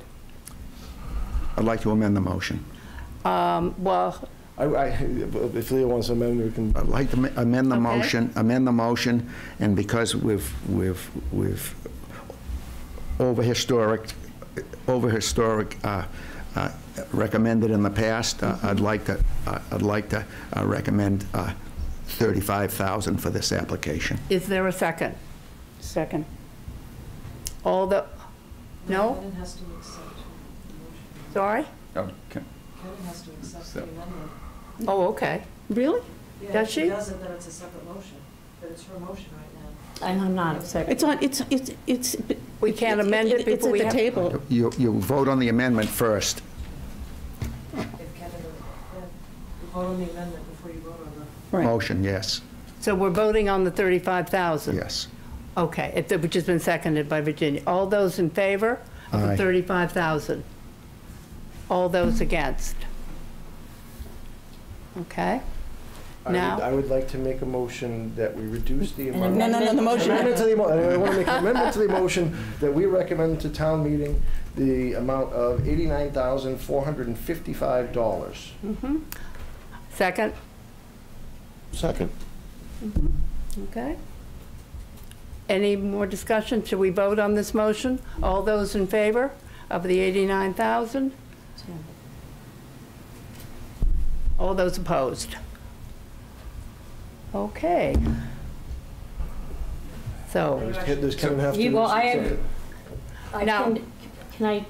I'd like to amend the motion. Well, If Leo wants to amend, we can. I'd like to amend the Okay. motion, and because we've over historic recommended in the past, I'd like to recommend $35,000 for this application. is there a second? Second. No? Kevin has to accept the motion. Sorry? Oh, can- Kevin has to accept the amendment. Oh, okay. Really? Yeah, Does if she? she doesn't, then it's a separate motion, but it's her motion right now. And I'm not upset. It's on, We can't amend it before we It's have... at the table. You vote on the amendment first. If Kevin, you vote on the amendment before you vote on the. Right. Motion, yes, So we're voting on the 35,000? yes. Okay, which has been seconded by Virginia. All those in favor of the Aye. 35,000? All those against? Okay. Now, I would like to make a motion that we reduce the amount. No, the motion. Amendment to the I want to make an amendment to the motion that we recommend to town meeting the amount of $89,455. second? Second. Okay. Any more discussion? Should we vote on this motion? All those in favor of the 89,000? All those opposed? Okay. So, Does Kevin have to? Well, I Now- can I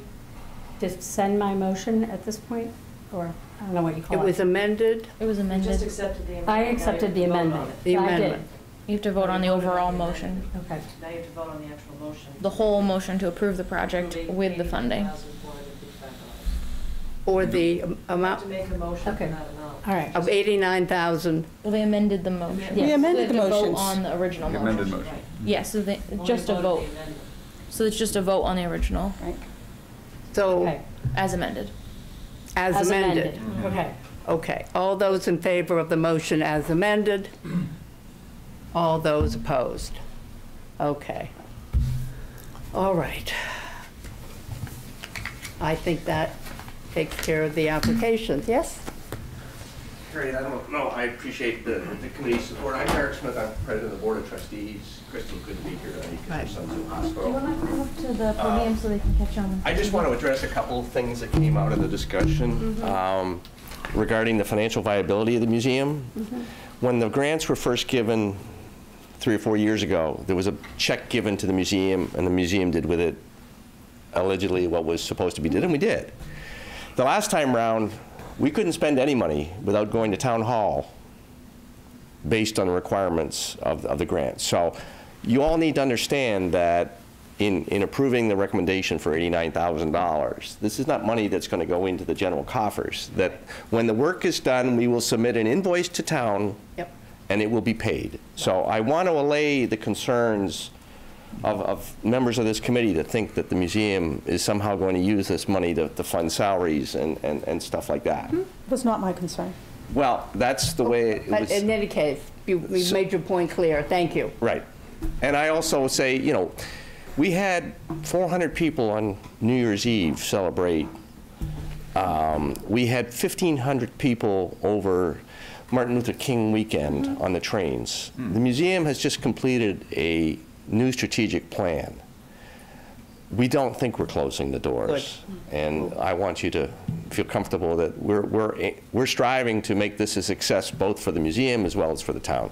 just send my motion at this point? Or, I don't know what you it call was it. It amended, was You just amended. accepted the amendment. I now you accepted have the to vote on amendment. it. the I did. amendment. You have to vote on the overall motion, Okay. Now you have to vote on the actual motion. the whole motion to approve the project Approving with the funding. $89,455. Or the You have amount to make a motion for Okay. that amount. All right. of 89,000. Well, they amended the motion. We amended the They have to vote motions. on the original The motion. amended motion. Right. Yes, so Only just a vote on vote. the amendment. So it's just a vote on the original So, Okay. as amended. as amended. Okay. Okay, all those in favor of the motion as amended? All those opposed? Okay. All right. I think that takes care of the applications. Yes? Great, I don't know, I appreciate the committee's support. I'm Eric Smith, I'm president of the Board of Trustees. Crystal couldn't be here tonight because her son's in the Do you hospital. want to come up to the podium so they can catch you on? I just want to address a couple of things that came out of the discussion regarding the financial viability of the museum. When the grants were first given 3 or 4 years ago, there was a check given to the museum, and the museum did with it allegedly what was supposed to be did, and we did. The last time round, we couldn't spend any money without going to town hall based on the requirements of the grant. So you all need to understand that in approving the recommendation for $89,000, this is not money that's going to go into the general coffers. That when the work is done, we will submit an invoice to town, and it will be paid. So I want to allay the concerns of members of this committee that think that the museum is somehow going to use this money to fund salaries and stuff like that. Was not my concern. Well, that's the way it was. But in any case, you've made your point clear. Thank you. Right. And I also say, you know, we had 400 people on New Year's Eve celebrate. We had 1,500 people over Martin Luther King weekend on the trains. The museum has just completed a new strategic plan. We don't think we're closing the doors. And I want you to feel comfortable that we're striving to make this a success both for the museum as well as for the town.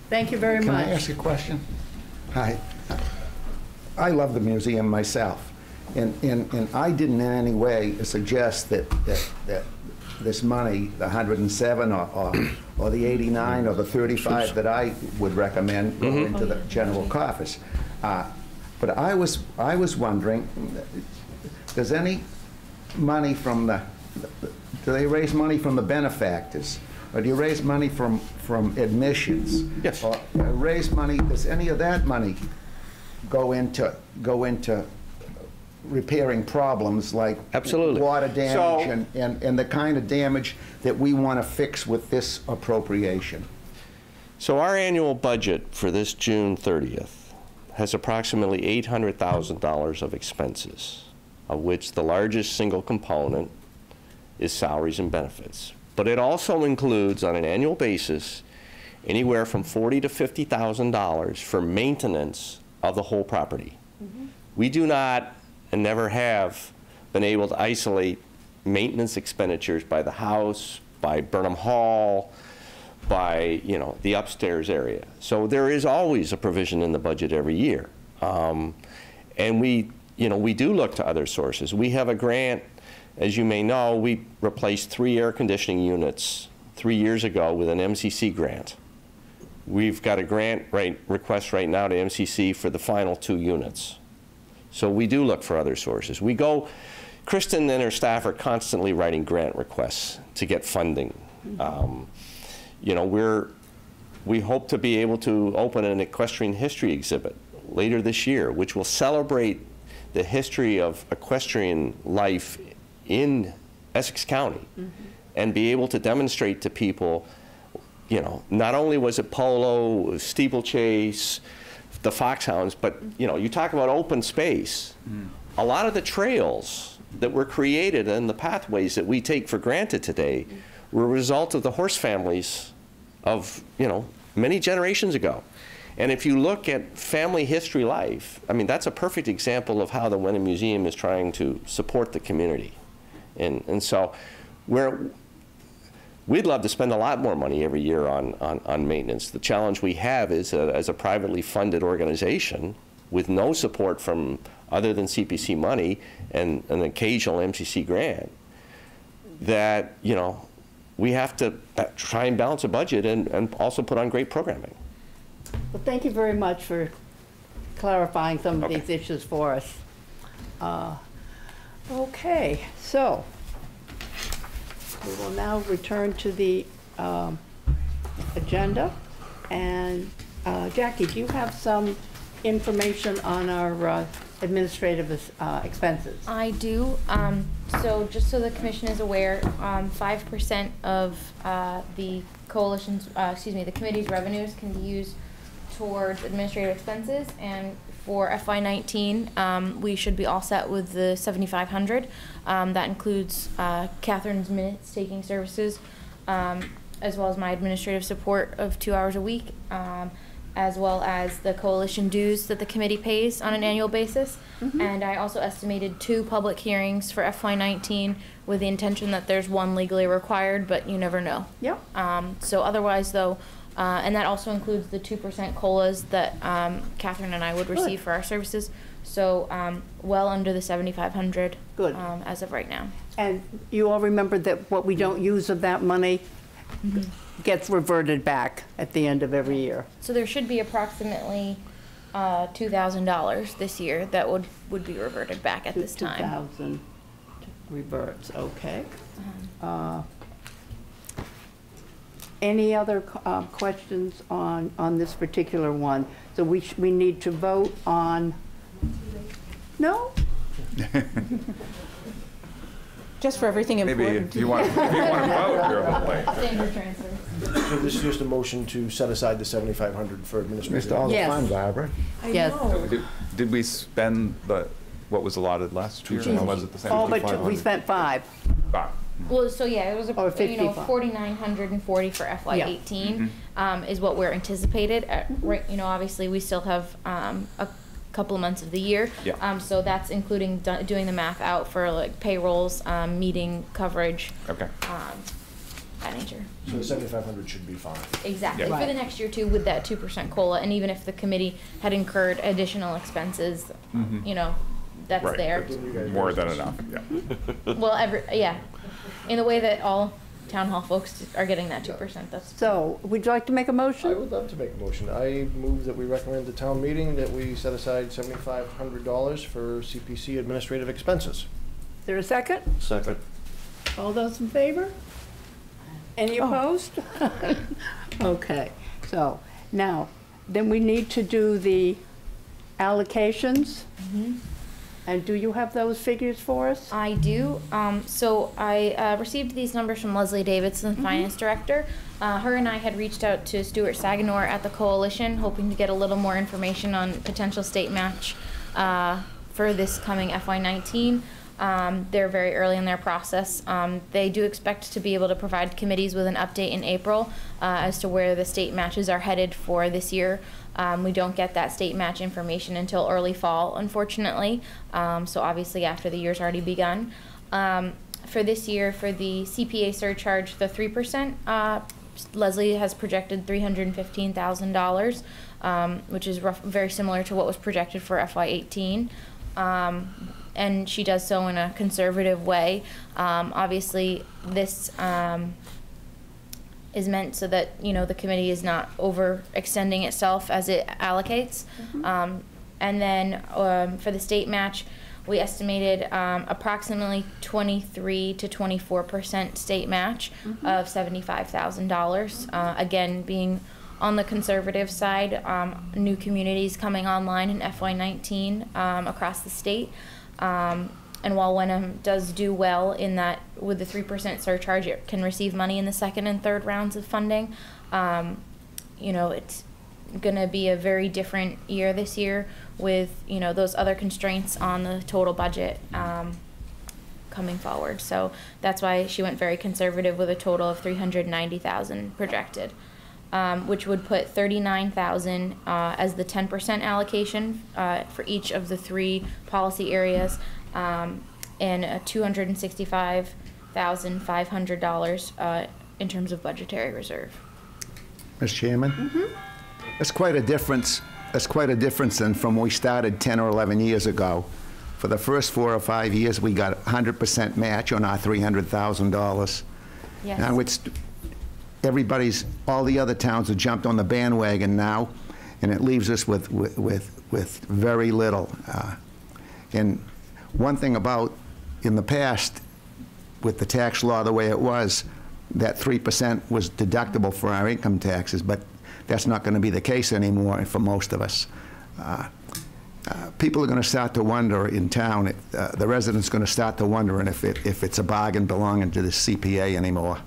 Thank you very much. Can I ask a question? Hi. I love the museum myself, and I didn't in any way suggest that this money, the 107 or the 89 or the 35 that I would recommend go into the general coffers. But I was wondering, does any money from do they raise money from the benefactors? Or do you raise money from admissions? Yes. Or raise money, does any of that money go into repairing problems like Absolutely. Water damage So, and the kind of damage that we want to fix with this appropriation? So our annual budget for this June 30th has approximately $800,000 of expenses, of which the largest single component is salaries and benefits. But it also includes, on an annual basis, anywhere from $40,000 to $50,000 for maintenance of the whole property. We do not and never have been able to isolate maintenance expenditures by the house, by Burnham Hall, by the upstairs area. So there is always a provision in the budget every year. And we do look to other sources. We have a grant, as you may know, we replaced 3 air conditioning units 3 years ago with an MCC grant. We've got a grant request right now to MCC for the final 2 units. So we do look for other sources. Kristen and her staff are constantly writing grant requests to get funding. We hope to be able to open an equestrian history exhibit later this year, which will celebrate the history of equestrian life in Essex County, and be able to demonstrate to people, not only was it polo, steeplechase, the foxhounds, but you talk about open space. A lot of the trails that were created and the pathways that we take for granted today were a result of the horse families of many generations ago. And if you look at family history life, I mean, that's a perfect example of how the Wenham Museum is trying to support the community. And so we'd love to spend a lot more money every year on maintenance. The challenge we have is as a privately funded organization with no support from other than CPC money and an occasional MCC grant, that we have to try and balance a budget and also put on great programming. Well, thank you very much for clarifying some of these issues for us. Okay, so we will now return to the agenda. And Jackie, do you have some information on our administrative expenses? I do. So just so the commission is aware, 5% of the coalition's, the committee's revenues can be used towards administrative expenses, and for FY19, we should be all set with the $7,500. That includes Catherine's minutes taking services, as well as my administrative support of 2 hours a week, as well as the coalition dues that the committee pays on an annual basis. And I also estimated 2 public hearings for FY19 with the intention that there's 1 legally required, but you never know. Yep. So otherwise, though, and that also includes the 2% COLAs that Catherine and I would receive for our services. So well under the $7,500 Good. As of right now. And you all remember that what we don't use of that money gets reverted back at the end of every year. So there should be approximately $2,000 this year that would be reverted back at this time. 2,000 reverts, okay. Any other questions on this particular one? So we need to vote on, no? Just for everything Maybe important. if you want to vote, you're a little late. Standard transfer. So this is just a motion to set aside the $7,500 for Missed administrative. all the Yes. fun, Barbara. Yes. Did we spend what was allotted last year, or was it the same? All but we spent 5. Ah, Well, so yeah, it was Or a, 55. 4,940 for FY18 is what we're anticipated. Right, obviously we still have a couple of months of the year. Yeah. So that's including doing the math out for like payrolls, meeting coverage, Okay. that nature. So the $7,500 should be fine. Exactly. Yeah. For the next year too, with that 2% COLA, and even if the committee had incurred additional expenses, that's Right. there. More than enough, yeah. Well, in the way that all town hall folks are getting that 2%. That's So, would you like to make a I motion? would love to make a motion. I move that we recommend to town meeting that we set aside $7,500 for CPC administrative expenses. Is there a second? Second. All those in favor? Any opposed? Okay, so now, then we need to do the allocations. And do you have those figures for us? I do. So I received these numbers from Leslie Davidson, Finance Director. Her and I had reached out to Stuart Saganor at the Coalition, hoping to get a little more information on potential state match for this coming FY19. They're very early in their process. They do expect to be able to provide committees with an update in April as to where the state matches are headed for this year. We don't get that state match information until early fall, unfortunately. So obviously after the year's already begun. For this year, for the CPA surcharge, the 3%, Leslie has projected $315,000, which is very similar to what was projected for FY18. And she does so in a conservative way. Obviously, this is meant so that the committee is not overextending itself as it allocates. And then for the state match, we estimated approximately 23 to 24% state match of $75,000. Again, being on the conservative side, new communities coming online in FY19 across the state. And while Wenham does do well in that with the 3% surcharge, it can receive money in the second and third rounds of funding. It's going to be a very different year this year with, those other constraints on the total budget coming forward. So that's why she went very conservative with a total of $390,000 projected, which would put $39,000 as the 10% allocation for each of the 3 policy areas, and $265,500 in terms of budgetary reserve. Mr. Chairman? That's quite a difference. That's quite a difference than from when we started 10 or 11 years ago. For the first 4 or 5 years, we got 100% match on our $300,000. Yes. Now it's all the other towns have jumped on the bandwagon now, and it leaves us with very little. And one thing about in the past, with the tax law the way it was, that 3% was deductible for our income taxes, but that's not going to be the case anymore for most of us. people are going to start to wonder in town, the residents are going to start to wonder if it's a bargain belonging to the CPA anymore.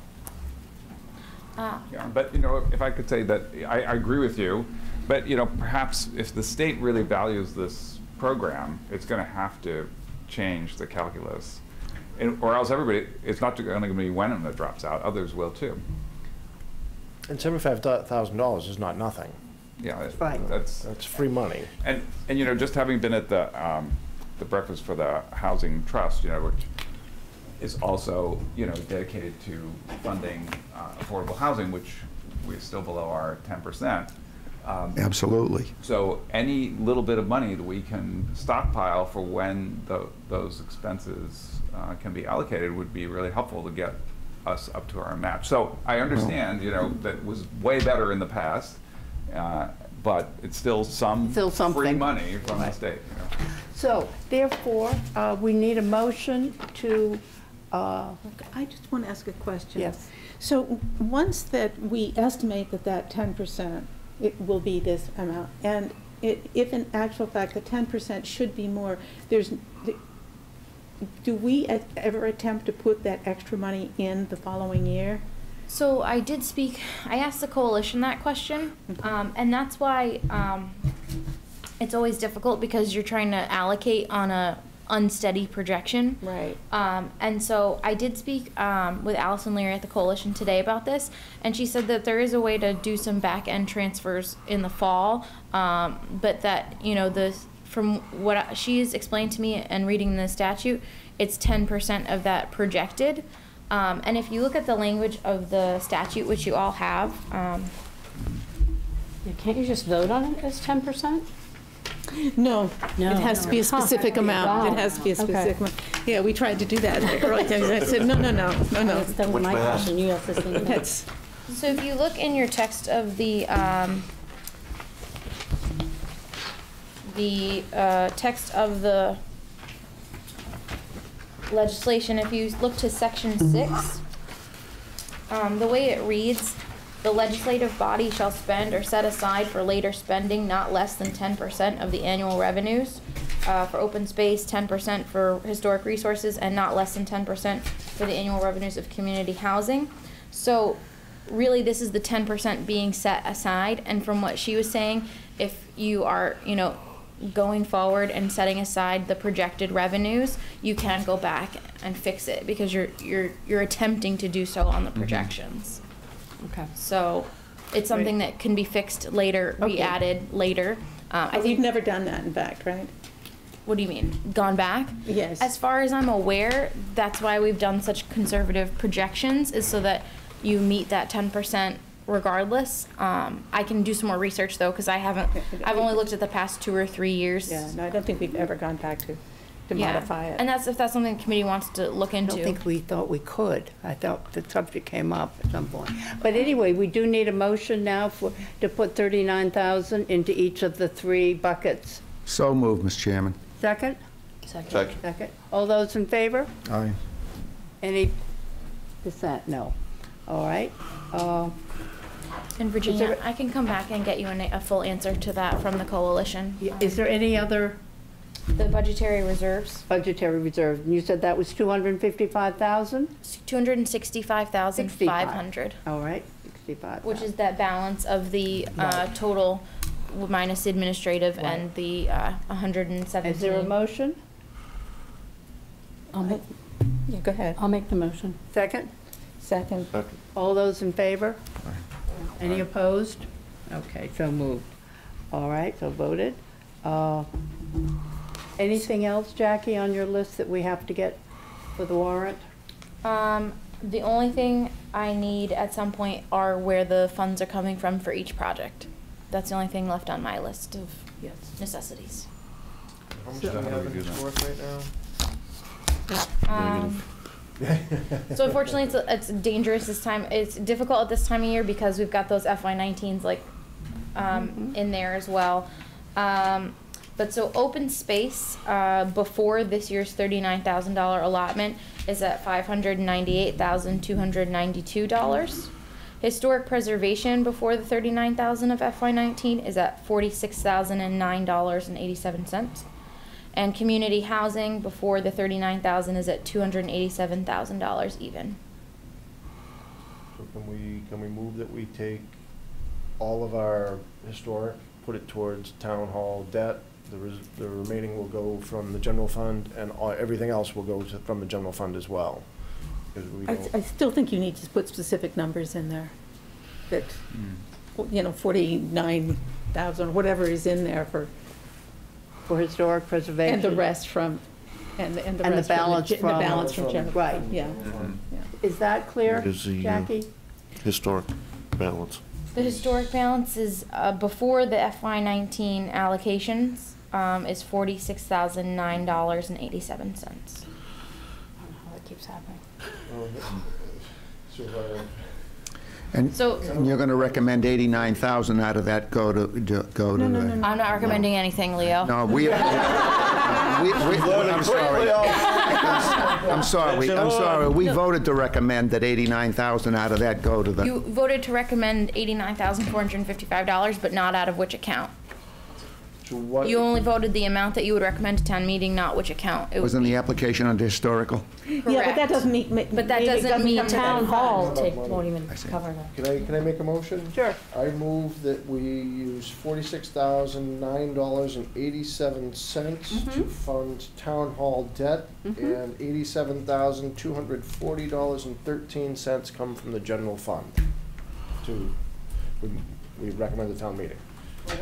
Yeah, but, you know, if I could say that, I agree with you, but, you know, perhaps if the state really values this program, it's going to have to change the calculus. Or else everybody, it's not only going to be Wenham that drops out, others will too. And $75,000 is not nothing. Yeah, Right. that's free money. And you know, just having been at the breakfast for the Housing Trust, you know, which is also, you know, dedicated to funding affordable housing, which we're still below our 10%. Absolutely. So any little bit of money that we can stockpile for when those expenses can be allocated would be really helpful to get us up to our match. So I understand, you know, that was way better in the past, but it's still something free money from the state. You know? So therefore, we need a motion to, I just want to ask a question. yes. So once that we estimate that 10%, it will be this amount, and if in actual fact the 10% should be more, do we ever attempt to put that extra money in the following year? So I asked the coalition that question, and that's why it's always difficult, because you're trying to allocate on a unsteady projection. Right. And so I did speak with Allison Leary at the coalition today about this, and she said that there is a way to do some back end transfers in the fall, but that, you know, from what she's explained to me and reading the statute, it's 10% of that projected. And if you look at the language of the statute, which you all have, Can't you just vote on it as 10%? No, No. it has to be a specific amount. Wow. It has to be a specific Okay. amount. Yeah, we tried to do that early times. I said, no. That was my math? question. You have to think. That's, so if you look in your text of the text of the legislation, if you look to section 6, the way it reads, the legislative body shall spend or set aside for later spending not less than 10% of the annual revenues for open space, 10% for historic resources, and not less than 10% for the annual revenues of community housing. So really this is the 10% being set aside, and from what she was saying, if you are, you know, going forward and setting aside the projected revenues, you can go back and fix it, because you're attempting to do so on the projections. Okay. So it's something that can be fixed later, Okay. re-added later. I we've think. never done that, in fact, right? What do you mean? Gone back? Yes. As far as I'm aware, that's why we've done such conservative projections, is so that you meet that 10% regardless. I can do some more research though, because I've only looked at the past 2 or 3 years. Yeah, no, I don't think we've ever gone back to modify it. And if that's something the committee wants to look I into. don't think we thought we could. I thought the subject came up at some point. But anyway, we do need a motion now to put 39,000 into each of the 3 buckets. So moved, Mr. Chairman. Second? Second. Second. All those in favor? Aye. Any dissent? No. All right. And Virginia, I can come back and get you a full answer to that from the coalition. Is there any other The budgetary reserves, budgetary reserve? And you said that was 255,000? 265,500, All right, 65. which is that balance of the Right. total minus administrative Right. and the 117. Is there a motion? Yeah, go ahead. I'll make the motion. Second? Second. All those in favor? Any opposed? Okay, so moved. All right, so voted. Anything else, Jackie, on your list that we have to get for the warrant? The only thing I need at some point are where the funds are coming from for each project. That's the only thing left on my list of necessities. How much do we have in this work right now? So unfortunately, it's dangerous this time. It's difficult at this time of year because we've got those FY19s like in there as well. But so open space before this year's $39,000 allotment is at $598,292. Historic preservation before the $39,000 of FY19 is at $46,009.87. And community housing, before the 39,000, is at $287,000 even. So can we move that we take all of our historic, put it towards town hall debt, the remaining will go from the general fund, and everything else will go from the general fund as well? 'Cause we don't- I still think you need to put specific numbers in there. That, you know, 49,000, or whatever is in there for historic preservation. and the rest from, and the And the rest from balance the from- balance from general. Right. Yeah. Yeah. Is that clear, It is the, Jackie? Historic balance. The historic balance is, before the FY19 allocations, is $46,009.87. I don't know how that keeps happening. So, And So and you're going to recommend 89,000 out of that go to the... I'm not recommending anything, Leo. No, I'm sorry. I'm sorry. We voted to recommend that 89,000 out of that go to the... You voted to recommend $89,455, but not out of which account. so what? You only voted the amount that you would recommend to town meeting, not which account. It Was would in be the application under historical? Yeah, but that correct. doesn't mean. But that doesn't mean come to Town that hall fund. won't even I see. cover that. Can I make a motion? Sure. I move that we use $46,009.87 to fund town hall debt, and $87,240.13 come from the general fund. We recommend the town meeting. For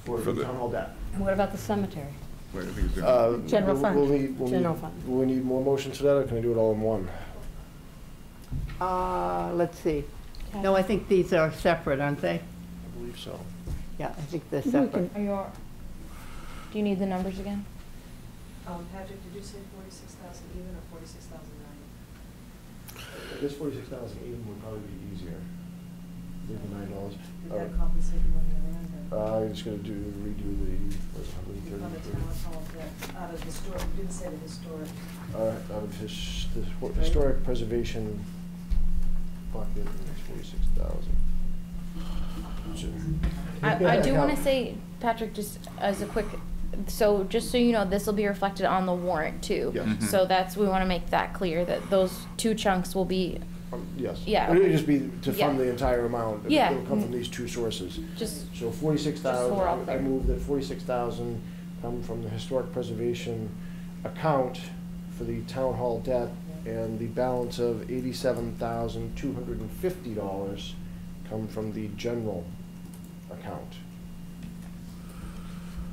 For the the- town hall debt. And what about the cemetery? Where do you think it's gonna be? General fund. General fund. Will we need more motions for that, or can I do it all in one? Let's see. No, I think these are separate, aren't they? I believe so. Yeah, I think they're We separate. Are you, do you need the numbers again? Patrick, did you say 46,000 even or 46,009? I guess 46,000 even would probably be easier. $9. Did that compensate you on the other end? I'm just gonna redo the, what's it, On the 133? town hall debt, out of historic, you didn't say the historic. Out of historic preservation bucket, it's 46,000. I do want to say, Patrick, just as a quick, so just so you know, this will be reflected on the warrant too. Yes. So that's, we want to make that clear, that those two chunks will be Yes. Yeah, It would okay. just be to fund Yeah. the entire amount. Yeah. It'll come from these two sources. just, So Just so we're all 46,000, I clear. move that 46,000 come from the historic preservation account for the town hall debt, and the balance of $87,250 come from the general account.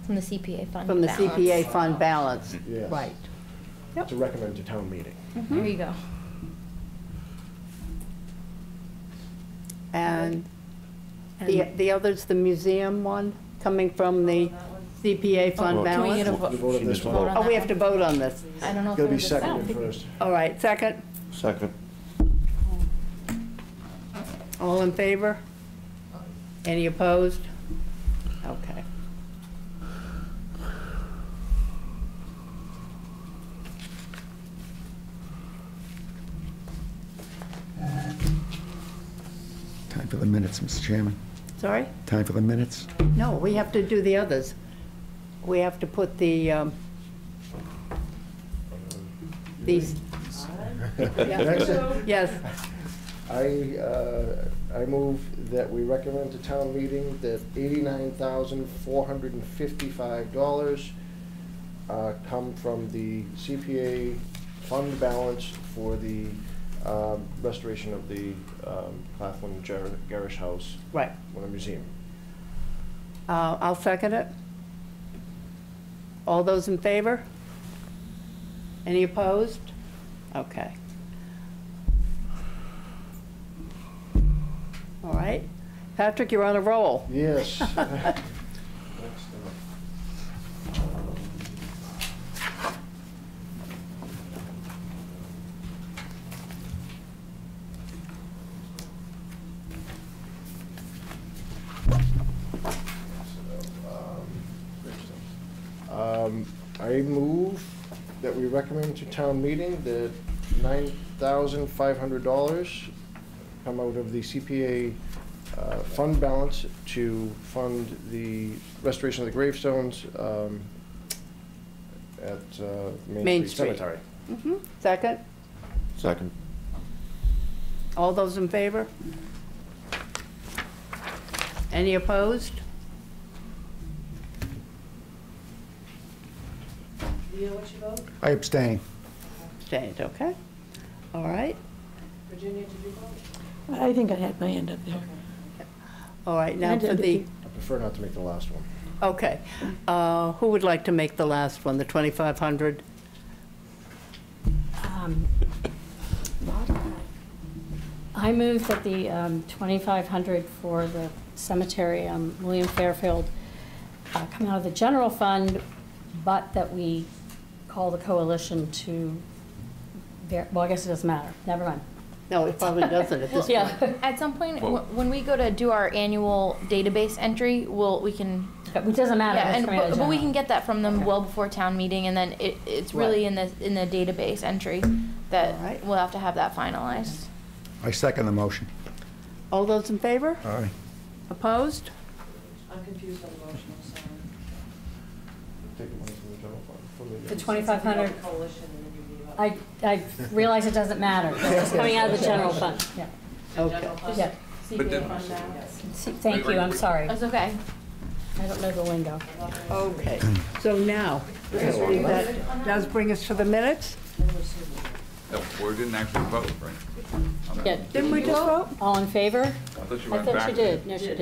from the CPA fund From the balance. CPA fund balance. Yes. Right. To recommend to town meeting. There you go. And the other's the museum one, coming from the CPA fund Oh, can we get a balance? You vote on this She needs to one. vote on Oh, we that have to vote on this. I don't know if Gotta be there's a seconded second. first. All right, second. Second. All in favor? Any opposed? Okay. Time for the minutes, Mr. Chairman. Sorry? Time for the minutes. No, we have to do the others. We have to put these. Yeah. Yes. I move that we recommend to town meeting that $89,455 come from the CPA fund balance for the restoration of the Claflin Garish House, Right. Wenham Museum. I'll second it. All those in favor? Any opposed? Okay. All right. Patrick, you're on a roll. Yes. Next up. I move that we recommend to town meeting that $9,500 come out of the CPA fund balance to fund the restoration of the gravestones at Main Main Street. Street Cemetery. Second? Second. All those in favor? Any opposed? Leo, what you vote? I abstain. Abstained, okay. All right. Virginia, did you vote? I think I had my hand up there. All right, now I for did, the, I prefer not to make the last one. okay. Who would like to make the last one, the 2,500? I move that the 2,500 for the cemetery on William Fairfield come out of the general fund, but that we call the coalition to, well, I guess it doesn't matter. Never mind. No, it probably doesn't at this point. Yeah. At some point, Well- when we go to do our annual database entry, we can, It doesn't matter. yeah, It's coming out of but we general. can get that from them Okay. well before town meeting, and then it's really in the database entry that All right. we'll have to have that finalized. I second the motion. All those in favor? Aye. Opposed? I'm confused on the motion, I'm sorry. Take the money from the general fund. from The You 2,500, said coalition and then you gave up. I realize it doesn't matter. It's coming out of the general fund. Yeah. Okay. General fund? Yeah. But then- CPA fund now. Thank you, I'm sorry. That's okay. I don't know the lingo. Okay, so now, that does bring us to the minutes. No, we didn't actually vote, right? On that. Yeah. Didn't we just vote? All in favor? I thought you I went back. thought you did. No, she did.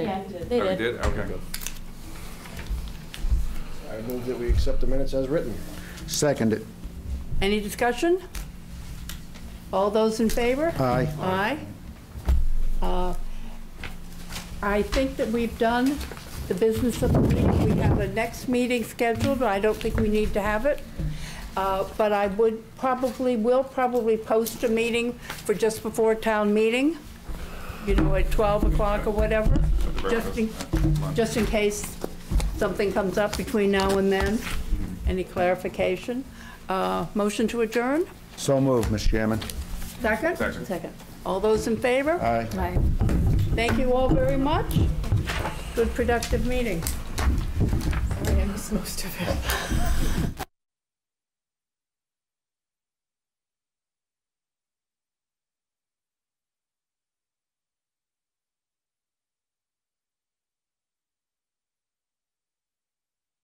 They Oh, you did. did? Okay. I move that we accept the minutes as written. Second it. Any discussion? All those in favor? Aye. Aye. I think that we've done the business of the meeting. We have a next meeting scheduled, but I don't think we need to have it. But I will probably post a meeting for just before town meeting, you know, at 12 o'clock or whatever, just in case something comes up between now and then. Any clarification? Motion to adjourn? So moved, Mr. Chairman. Second? Second. All those in favor? Aye. Aye. Thank you all very much. Good productive meeting. Sorry, I missed most of it.